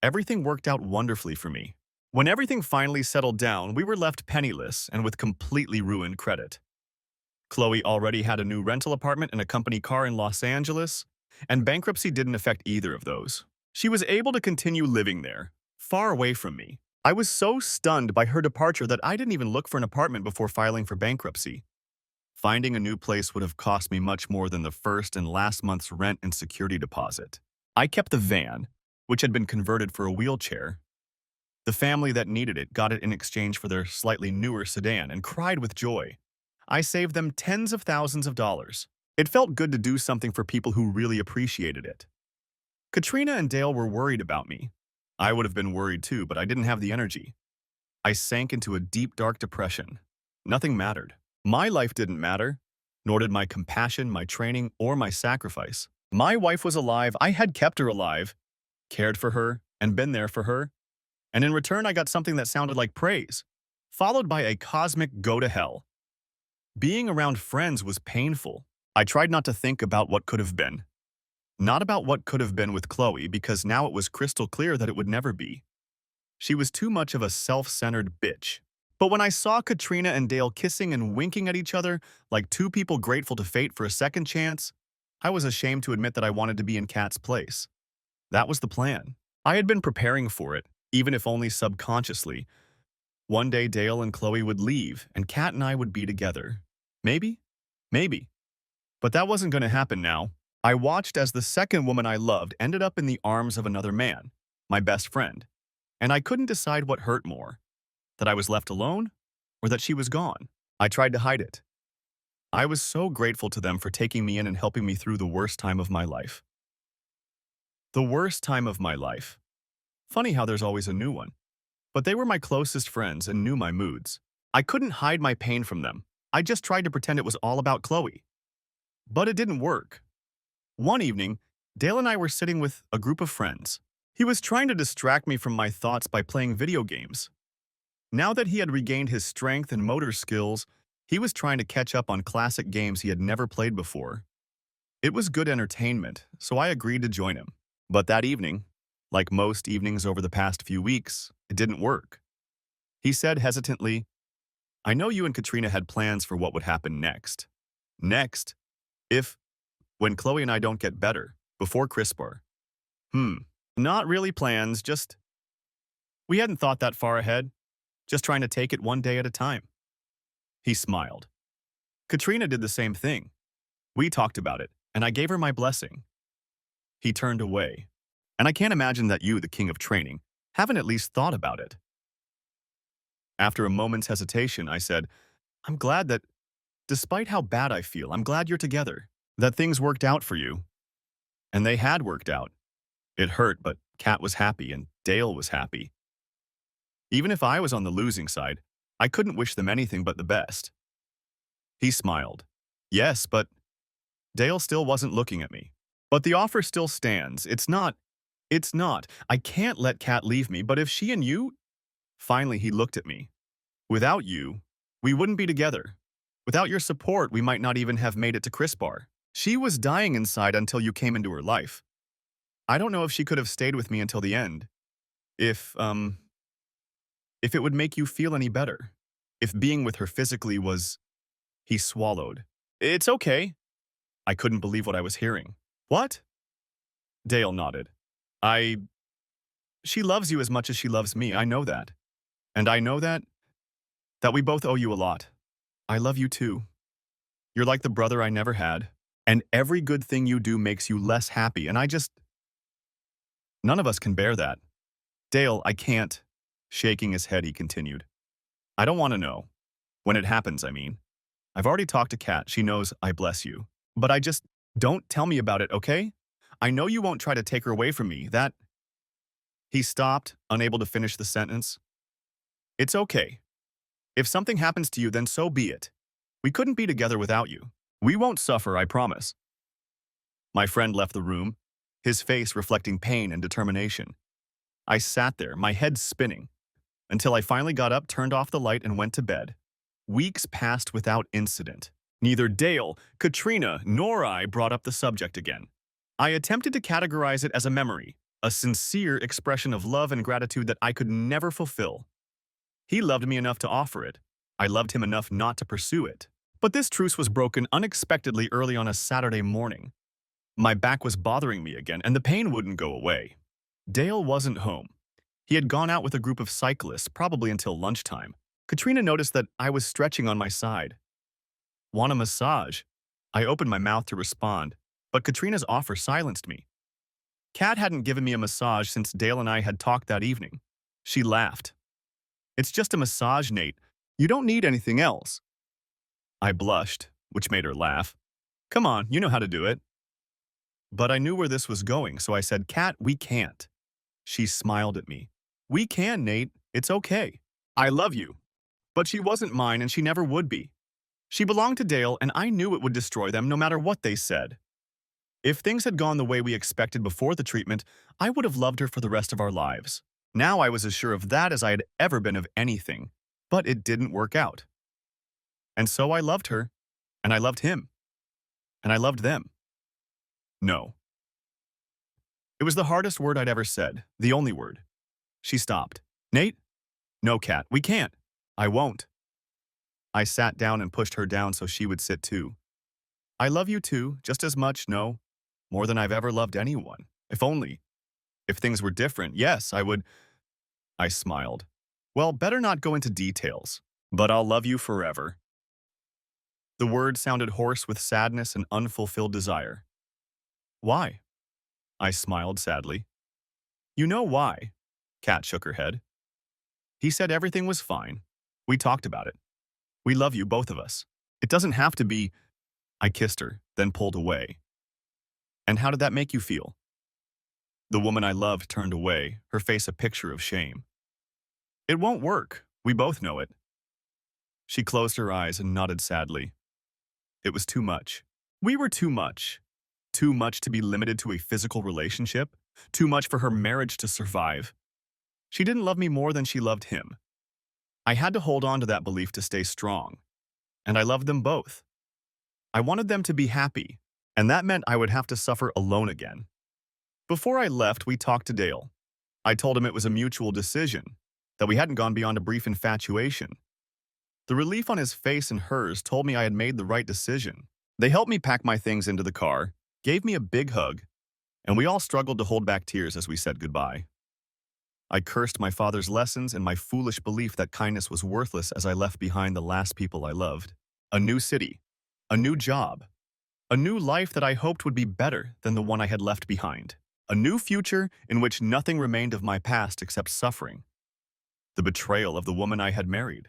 Everything worked out wonderfully for me. When everything finally settled down, we were left penniless and with completely ruined credit. Chloe already had a new rental apartment and a company car in Los Angeles, and bankruptcy didn't affect either of those. She was able to continue living there, far away from me. I was so stunned by her departure that I didn't even look for an apartment before filing for bankruptcy. Finding a new place would have cost me much more than the first and last month's rent and security deposit. I kept the van, which had been converted for a wheelchair. The family that needed it got it in exchange for their slightly newer sedan and cried with joy. I saved them tens of thousands of dollars. It felt good to do something for people who really appreciated it. Katrina and Dale were worried about me. I would have been worried too, but I didn't have the energy. I sank into a deep, dark depression. Nothing mattered. My life didn't matter, nor did my compassion, my training, or my sacrifice. My wife was alive. I had kept her alive, cared for her, and been there for her. And in return, I got something that sounded like praise, followed by a cosmic go to hell. Being around friends was painful. I tried not to think about what could have been. Not about what could have been with Chloe, because now it was crystal clear that it would never be. She was too much of a self-centered bitch. But when I saw Katrina and Dale kissing and winking at each other like two people grateful to fate for a second chance, I was ashamed to admit that I wanted to be in Kat's place. That was the plan. I had been preparing for it, even if only subconsciously. One day Dale and Chloe would leave, and Kat and I would be together. Maybe? Maybe. But that wasn't going to happen now. I watched as the second woman I loved ended up in the arms of another man, my best friend. And I couldn't decide what hurt more, that I was left alone or that she was gone. I tried to hide it. I was so grateful to them for taking me in and helping me through the worst time of my life. The worst time of my life. Funny how there's always a new one. But they were my closest friends and knew my moods. I couldn't hide my pain from them. I just tried to pretend it was all about Chloe. But it didn't work. One evening, Dale and I were sitting with a group of friends. He was trying to distract me from my thoughts by playing video games. Now that he had regained his strength and motor skills, he was trying to catch up on classic games he had never played before. It was good entertainment, so I agreed to join him. But that evening, like most evenings over the past few weeks, it didn't work. He said hesitantly, "I know you and Katrina had plans for what would happen next. Next, when Chloe and I don't get better, before CRISPR. Not really plans, we hadn't thought that far ahead, just trying to take it one day at a time." He smiled. Katrina did the same thing. We talked about it, and I gave her my blessing. He turned away. And I can't imagine that you, the king of training, haven't at least thought about it. After a moment's hesitation, I said, "I'm glad that, despite how bad I feel, I'm glad you're together, that things worked out for you." And they had worked out. It hurt, but Kat was happy and Dale was happy. Even if I was on the losing side, I couldn't wish them anything but the best. He smiled. Yes, but Dale still wasn't looking at me. But the offer still stands. It's not. I can't let Kat leave me, but if she and you... Finally, he looked at me. Without you, we wouldn't be together. Without your support, we might not even have made it to CRISPR. She was dying inside until you came into her life. I don't know if she could have stayed with me until the end. If it would make you feel any better. If being with her physically was... He swallowed. It's okay. I couldn't believe what I was hearing. What? Dale nodded. She loves you as much as she loves me, I know that. And I know that we both owe you a lot. I love you too. You're like the brother I never had, and every good thing you do makes you less happy, and none of us can bear that. Dale, I can't. Shaking his head, he continued. I don't want to know. When it happens, I mean. I've already talked to Kat, she knows I bless you. But don't tell me about it, okay? I know you won't try to take her away from me, that... He stopped, unable to finish the sentence. It's okay. If something happens to you, then so be it. We couldn't be together without you. We won't suffer, I promise. My friend left the room, his face reflecting pain and determination. I sat there, my head spinning, until I finally got up, turned off the light, and went to bed. Weeks passed without incident. Neither Dale, Katrina, nor I brought up the subject again. I attempted to categorize it as a memory, a sincere expression of love and gratitude that I could never fulfill. He loved me enough to offer it. I loved him enough not to pursue it. But this truce was broken unexpectedly early on a Saturday morning. My back was bothering me again, and the pain wouldn't go away. Dale wasn't home. He had gone out with a group of cyclists, probably until lunchtime. Katrina noticed that I was stretching on my side. Want a massage? I opened my mouth to respond, but Katrina's offer silenced me. Kat hadn't given me a massage since Dale and I had talked that evening. She laughed. It's just a massage, Nate. You don't need anything else. I blushed, which made her laugh. Come on, you know how to do it. But I knew where this was going, so I said, Kat, we can't. She smiled at me. We can, Nate. It's okay. I love you. But she wasn't mine, and she never would be. She belonged to Dale, and I knew it would destroy them no matter what they said. If things had gone the way we expected before the treatment, I would have loved her for the rest of our lives. Now I was as sure of that as I had ever been of anything. But it didn't work out. And so I loved her, and I loved him, and I loved them. No. It was the hardest word I'd ever said, the only word. She stopped. Nate? No, Kat, we can't. I won't. I sat down and pushed her down so she would sit too. I love you too, just as much, no, more than I've ever loved anyone. If only. If things were different, yes, I would. I smiled. Well, better not go into details, but I'll love you forever. The words sounded hoarse with sadness and unfulfilled desire. Why? I smiled sadly. You know why? Kat shook her head. He said everything was fine. We talked about it. We love you, both of us. It doesn't have to be. I kissed her, then pulled away. And how did that make you feel? The woman I loved turned away, her face a picture of shame. It won't work. We both know it. She closed her eyes and nodded sadly. It was too much. We were too much. Too much to be limited to a physical relationship. Too much for her marriage to survive. She didn't love me more than she loved him. I had to hold on to that belief to stay strong. And I loved them both. I wanted them to be happy, and that meant I would have to suffer alone again. Before I left, we talked to Dale. I told him it was a mutual decision, that we hadn't gone beyond a brief infatuation. The relief on his face and hers told me I had made the right decision. They helped me pack my things into the car, gave me a big hug, and we all struggled to hold back tears as we said goodbye. I cursed my father's lessons and my foolish belief that kindness was worthless as I left behind the last people I loved. A new city, a new job, a new life that I hoped would be better than the one I had left behind. A new future in which nothing remained of my past except suffering. The betrayal of the woman I had married.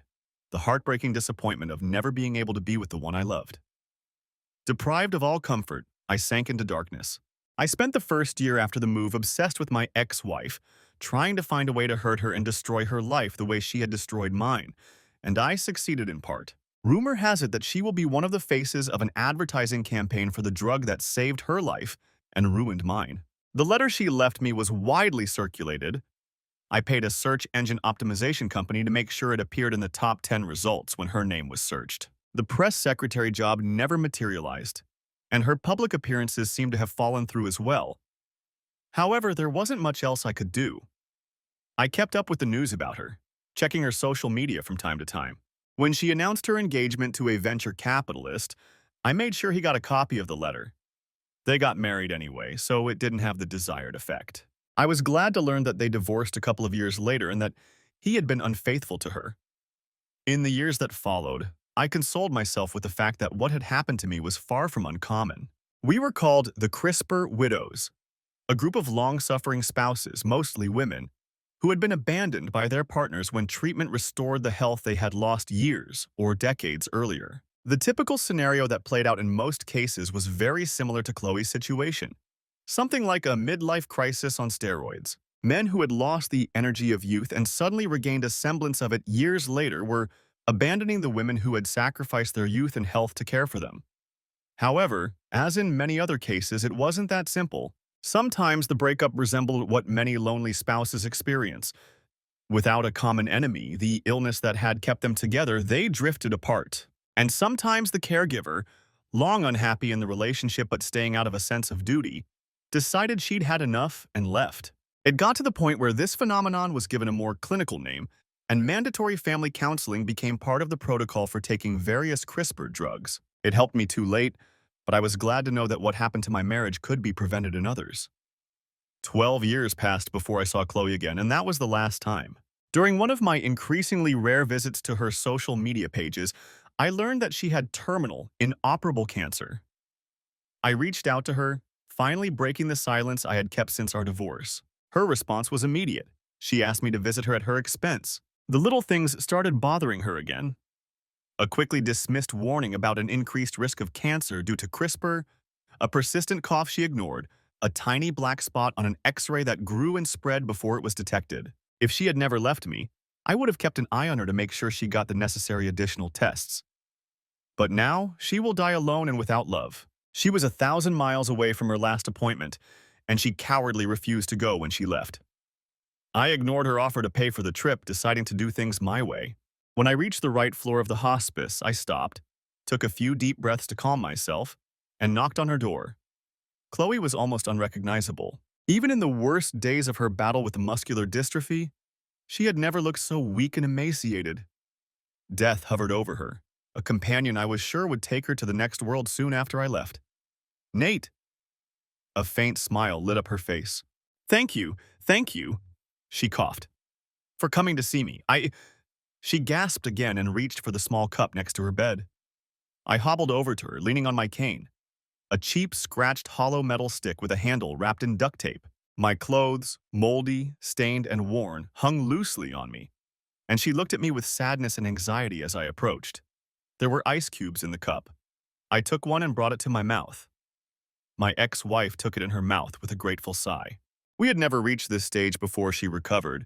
The heartbreaking disappointment of never being able to be with the one I loved. Deprived of all comfort, I sank into darkness. I spent the first year after the move obsessed with my ex-wife, trying to find a way to hurt her and destroy her life the way she had destroyed mine, and I succeeded in part. Rumor has it that she will be one of the faces of an advertising campaign for the drug that saved her life and ruined mine. The letter she left me was widely circulated. I paid a search engine optimization company to make sure it appeared in the top 10 results when her name was searched. The press secretary job never materialized, and her public appearances seemed to have fallen through as well. However, there wasn't much else I could do. I kept up with the news about her, checking her social media from time to time. When she announced her engagement to a venture capitalist, I made sure he got a copy of the letter. They got married anyway, so it didn't have the desired effect. I was glad to learn that they divorced a couple of years later and that he had been unfaithful to her. In the years that followed, I consoled myself with the fact that what had happened to me was far from uncommon. We were called the CRISPR widows, a group of long-suffering spouses, mostly women, who had been abandoned by their partners when treatment restored the health they had lost years or decades earlier. The typical scenario that played out in most cases was very similar to Chloe's situation. Something like a midlife crisis on steroids. Men who had lost the energy of youth and suddenly regained a semblance of it years later were abandoning the women who had sacrificed their youth and health to care for them. However, as in many other cases, it wasn't that simple. Sometimes the breakup resembled what many lonely spouses experience. Without a common enemy, the illness that had kept them together, they drifted apart. And sometimes the caregiver, long unhappy in the relationship but staying out of a sense of duty, decided she'd had enough and left. It got to the point where this phenomenon was given a more clinical name, and mandatory family counseling became part of the protocol for taking various CRISPR drugs. It helped me too late, but I was glad to know that what happened to my marriage could be prevented in others. 12 years passed before I saw Chloe again, and that was the last time. During one of my increasingly rare visits to her social media pages, I learned that she had terminal, inoperable cancer. I reached out to her, finally breaking the silence I had kept since our divorce. Her response was immediate. She asked me to visit her at her expense. The little things started bothering her again. A quickly dismissed warning about an increased risk of cancer due to CRISPR, a persistent cough she ignored, a tiny black spot on an X-ray that grew and spread before it was detected. If she had never left me, I would have kept an eye on her to make sure she got the necessary additional tests. But now, she will die alone and without love. She was 1,000 miles away from her last appointment, and she cowardly refused to go when she left. I ignored her offer to pay for the trip, deciding to do things my way. When I reached the right floor of the hospice, I stopped, took a few deep breaths to calm myself, and knocked on her door. Chloe was almost unrecognizable. Even in the worst days of her battle with muscular dystrophy, she had never looked so weak and emaciated. Death hovered over her, a companion I was sure would take her to the next world soon after I left. Nate! A faint smile lit up her face. Thank you, she coughed, for coming to see me. She gasped again and reached for the small cup next to her bed. I hobbled over to her, leaning on my cane, a cheap, scratched hollow metal stick with a handle wrapped in duct tape. My clothes, moldy, stained, and worn, hung loosely on me, and she looked at me with sadness and anxiety as I approached. There were ice cubes in the cup. I took one and brought it to my mouth. My ex-wife took it in her mouth with a grateful sigh. We had never reached this stage before she recovered,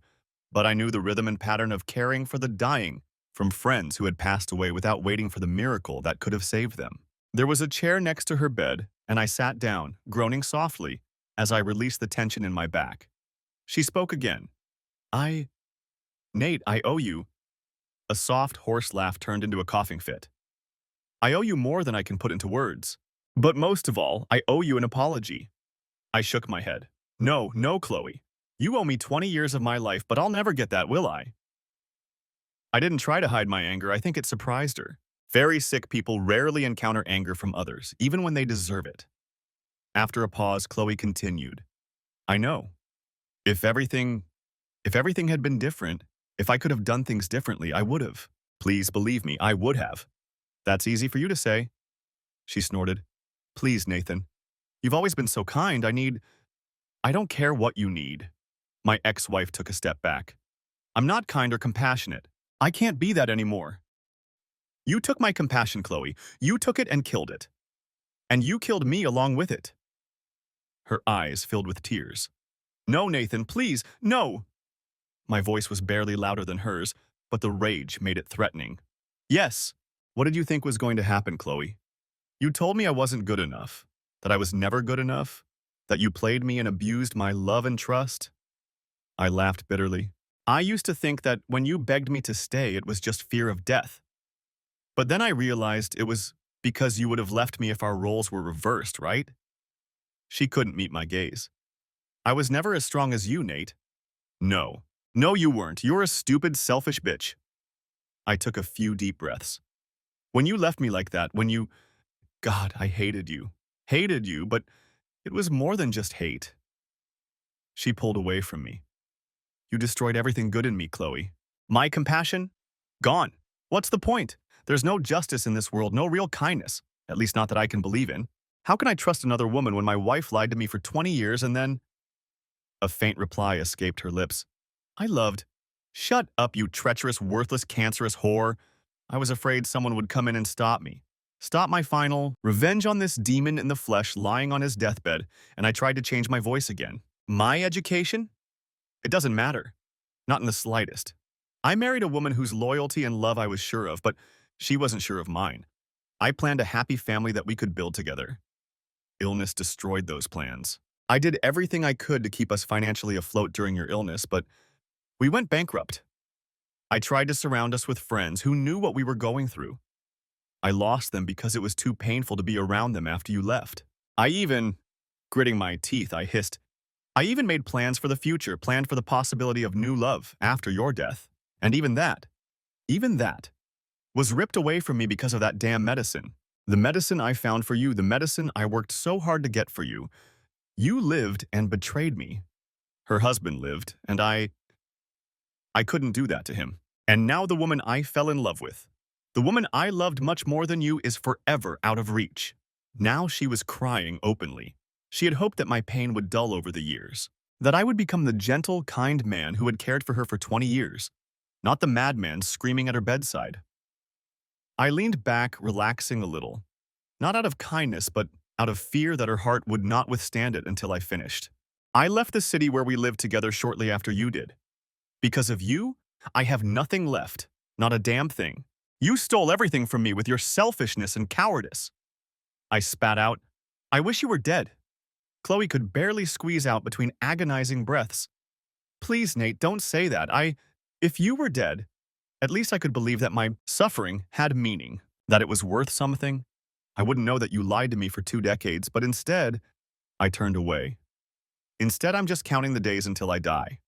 but I knew the rhythm and pattern of caring for the dying from friends who had passed away without waiting for the miracle that could have saved them. There was a chair next to her bed, and I sat down, groaning softly, as I released the tension in my back. She spoke again. I, Nate, I owe you. A soft, hoarse laugh turned into a coughing fit. I owe you more than I can put into words. But most of all, I owe you an apology. I shook my head. No, no, Chloe. You owe me 20 years of my life, but I'll never get that, will I? I didn't try to hide my anger. I think it surprised her. Very sick people rarely encounter anger from others, even when they deserve it. After a pause, Chloe continued. I know. If everything had been different, if I could have done things differently, I would have. Please believe me, I would have. That's easy for you to say, she snorted. Please, Nathan. You've always been so kind. I don't care what you need. My ex-wife took a step back. I'm not kind or compassionate. I can't be that anymore. You took my compassion, Chloe. You took it and killed it. And you killed me along with it. Her eyes filled with tears. No, Nathan, please, no. My voice was barely louder than hers, but the rage made it threatening. Yes. What did you think was going to happen, Chloe? You told me I wasn't good enough, that I was never good enough, that you played me and abused my love and trust. I laughed bitterly. I used to think that when you begged me to stay, it was just fear of death. But then I realized it was because you would have left me if our roles were reversed, right? She couldn't meet my gaze. I was never as strong as you, Nate. No. No, you weren't. You're a stupid, selfish bitch. I took a few deep breaths. When you left me like that, God, I hated you. Hated you, but it was more than just hate. She pulled away from me. You destroyed everything good in me, Chloe. My compassion? Gone. What's the point? There's no justice in this world, no real kindness, at least not that I can believe in. How can I trust another woman when my wife lied to me for 20 years and then… A faint reply escaped her lips. I loved… Shut up, you treacherous, worthless, cancerous whore. I was afraid someone would come in and stop me. Stop my final revenge on this demon in the flesh lying on his deathbed, and I tried to change my voice again. My education? It doesn't matter. Not in the slightest. I married a woman whose loyalty and love I was sure of, but she wasn't sure of mine. I planned a happy family that we could build together. Illness destroyed those plans. I did everything I could to keep us financially afloat during your illness, but we went bankrupt. I tried to surround us with friends who knew what we were going through. I lost them because it was too painful to be around them after you left. Gritting my teeth, I hissed, I even made plans for the future, planned for the possibility of new love after your death. And even that, was ripped away from me because of that damn medicine. The medicine I found for you, the medicine I worked so hard to get for you. You lived and betrayed me. Her husband lived, and I couldn't do that to him. And now the woman I fell in love with, the woman I loved much more than you, is forever out of reach. Now she was crying openly. She had hoped that my pain would dull over the years, that I would become the gentle, kind man who had cared for her for 20 years, not the madman screaming at her bedside. I leaned back, relaxing a little, not out of kindness, but out of fear that her heart would not withstand it until I finished. I left the city where we lived together shortly after you did. Because of you, I have nothing left, not a damn thing. You stole everything from me with your selfishness and cowardice. I spat out, I wish you were dead. Chloe could barely squeeze out between agonizing breaths. Please, Nate, don't say that. If you were dead, at least I could believe that my suffering had meaning, that it was worth something. I wouldn't know that you lied to me for 2 decades, but instead, I turned away. Instead, I'm just counting the days until I die.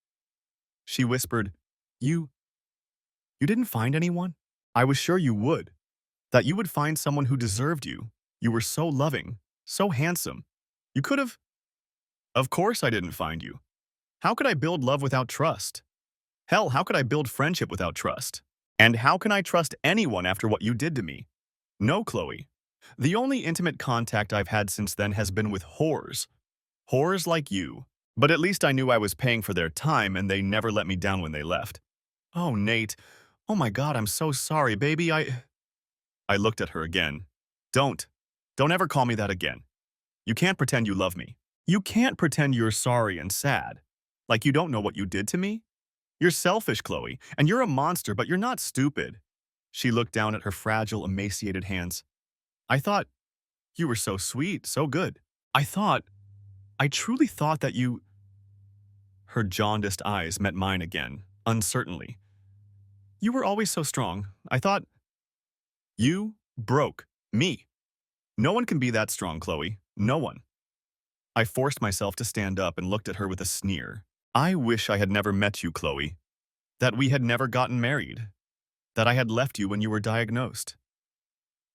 She whispered, You didn't find anyone? I was sure you would. That you would find someone who deserved you. You were so loving, so handsome. You could have… Of course I didn't find you. How could I build love without trust? Hell, how could I build friendship without trust? And how can I trust anyone after what you did to me? No, Chloe. The only intimate contact I've had since then has been with whores. Whores like you. But at least I knew I was paying for their time and they never let me down when they left. Oh, Nate. Oh my God, I'm so sorry, baby. I looked at her again. Don't. Don't ever call me that again. You can't pretend you love me. You can't pretend you're sorry and sad. Like you don't know what you did to me? You're selfish, Chloe, and you're a monster, but you're not stupid. She looked down at her fragile, emaciated hands. I thought you were so sweet, so good. I truly thought that you... Her jaundiced eyes met mine again, uncertainly. You were always so strong. I thought you broke me. No one can be that strong, Chloe. No one. I forced myself to stand up and looked at her with a sneer. I wish I had never met you, Chloe. That we had never gotten married. That I had left you when you were diagnosed.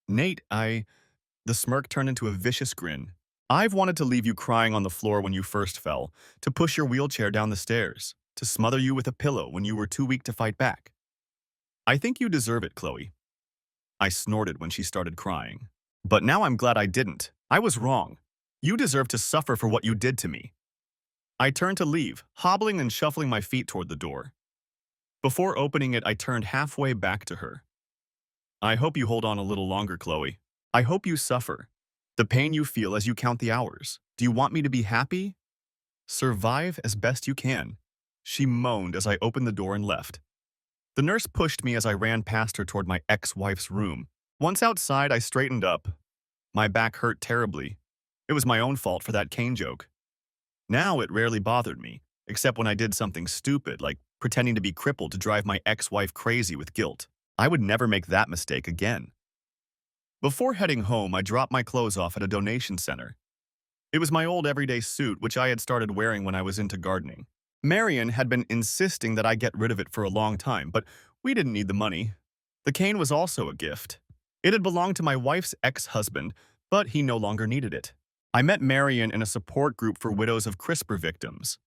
Nate, The smirk turned into a vicious grin. I've wanted to leave you crying on the floor when you first fell, to push your wheelchair down the stairs, to smother you with a pillow when you were too weak to fight back. I think you deserve it, Chloe. I snorted when she started crying. But now I'm glad I didn't. I was wrong. You deserve to suffer for what you did to me. I turned to leave, hobbling and shuffling my feet toward the door. Before opening it, I turned halfway back to her. I hope you hold on a little longer, Chloe. I hope you suffer. The pain you feel as you count the hours. Do you want me to be happy? Survive as best you can. She moaned as I opened the door and left. The nurse pushed me as I ran past her toward my ex-wife's room. Once outside, I straightened up. My back hurt terribly. It was my own fault for that cane joke. Now it rarely bothered me, except when I did something stupid, like pretending to be crippled to drive my ex-wife crazy with guilt. I would never make that mistake again. Before heading home, I dropped my clothes off at a donation center. It was my old everyday suit, which I had started wearing when I was into gardening. Marion had been insisting that I get rid of it for a long time, but we didn't need the money. The cane was also a gift. It had belonged to my wife's ex-husband, but he no longer needed it. I met Marion in a support group for widows of CRISPR victims.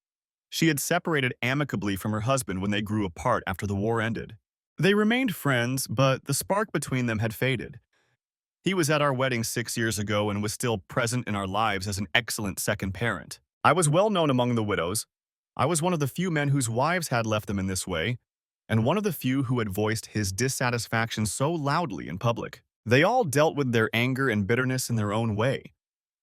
She had separated amicably from her husband when they grew apart after the war ended. They remained friends, but the spark between them had faded. He was at our wedding 6 years ago and was still present in our lives as an excellent second parent. I was well known among the widows. I was one of the few men whose wives had left them in this way, and one of the few who had voiced his dissatisfaction so loudly in public. They all dealt with their anger and bitterness in their own way,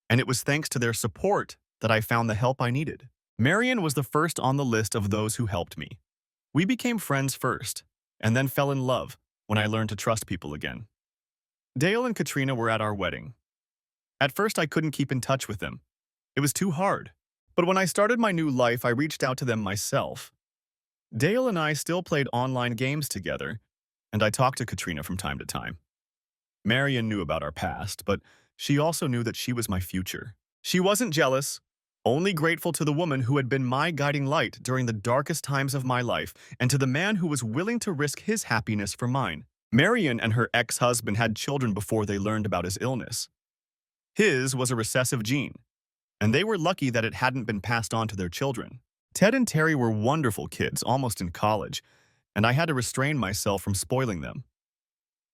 and it was thanks to their support that I found the help I needed. Marion was the first on the list of those who helped me. We became friends first, and then fell in love when I learned to trust people again. Dale and Katrina were at our wedding. At first, I couldn't keep in touch with them. It was too hard. But when I started my new life, I reached out to them myself. Dale and I still played online games together, and I talked to Katrina from time to time. Marion knew about our past, but she also knew that she was my future. She wasn't jealous, only grateful to the woman who had been my guiding light during the darkest times of my life and to the man who was willing to risk his happiness for mine. Marion and her ex-husband had children before they learned about his illness. His was a recessive gene, and they were lucky that it hadn't been passed on to their children. Ted and Terry were wonderful kids, almost in college, and I had to restrain myself from spoiling them.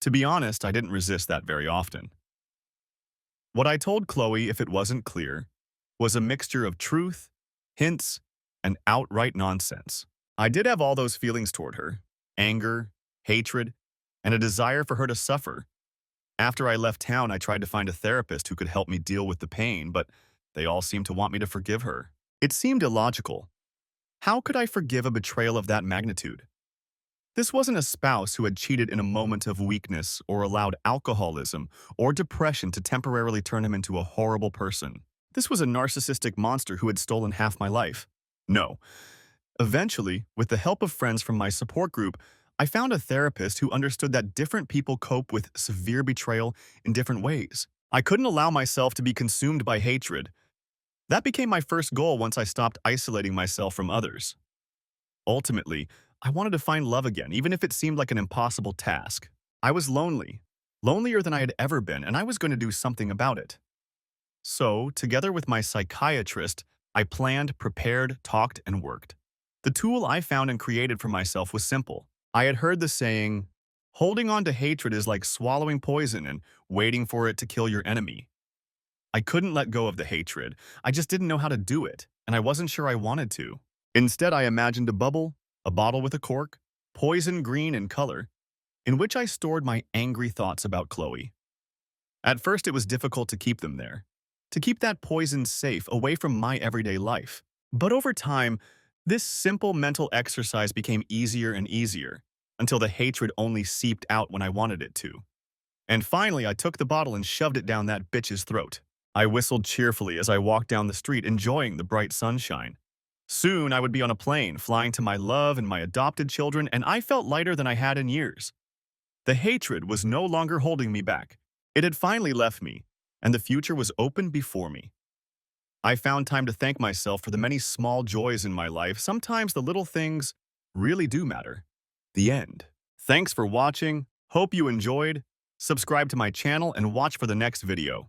To be honest, I didn't resist that very often. What I told Chloe, if it wasn't clear, was a mixture of truth, hints, and outright nonsense. I did have all those feelings toward her: anger, hatred, and a desire for her to suffer. After I left town, I tried to find a therapist who could help me deal with the pain, but they all seemed to want me to forgive her. It seemed illogical. How could I forgive a betrayal of that magnitude? This wasn't a spouse who had cheated in a moment of weakness or allowed alcoholism or depression to temporarily turn him into a horrible person. This was a narcissistic monster who had stolen half my life. No. Eventually, with the help of friends from my support group, I found a therapist who understood that different people cope with severe betrayal in different ways. I couldn't allow myself to be consumed by hatred. That became my first goal once I stopped isolating myself from others. Ultimately, I wanted to find love again, even if it seemed like an impossible task. I was lonely, lonelier than I had ever been, and I was going to do something about it. So, together with my psychiatrist, I planned, prepared, talked, and worked. The tool I found and created for myself was simple. I had heard the saying, holding on to hatred is like swallowing poison and waiting for it to kill your enemy. I couldn't let go of the hatred. I just didn't know how to do it, and I wasn't sure I wanted to. Instead, I imagined a bottle with a cork, poison green in color, in which I stored my angry thoughts about Chloe. At first, it was difficult to keep them there, to keep that poison safe away from my everyday life. But over time, this simple mental exercise became easier and easier, until the hatred only seeped out when I wanted it to. And finally, I took the bottle and shoved it down that bitch's throat. I whistled cheerfully as I walked down the street, enjoying the bright sunshine. Soon, I would be on a plane, flying to my love and my adopted children, and I felt lighter than I had in years. The hatred was no longer holding me back. It had finally left me, and the future was open before me. I found time to thank myself for the many small joys in my life. Sometimes the little things really do matter. The end. Thanks for watching. Hope you enjoyed. Subscribe to my channel and watch for the next video.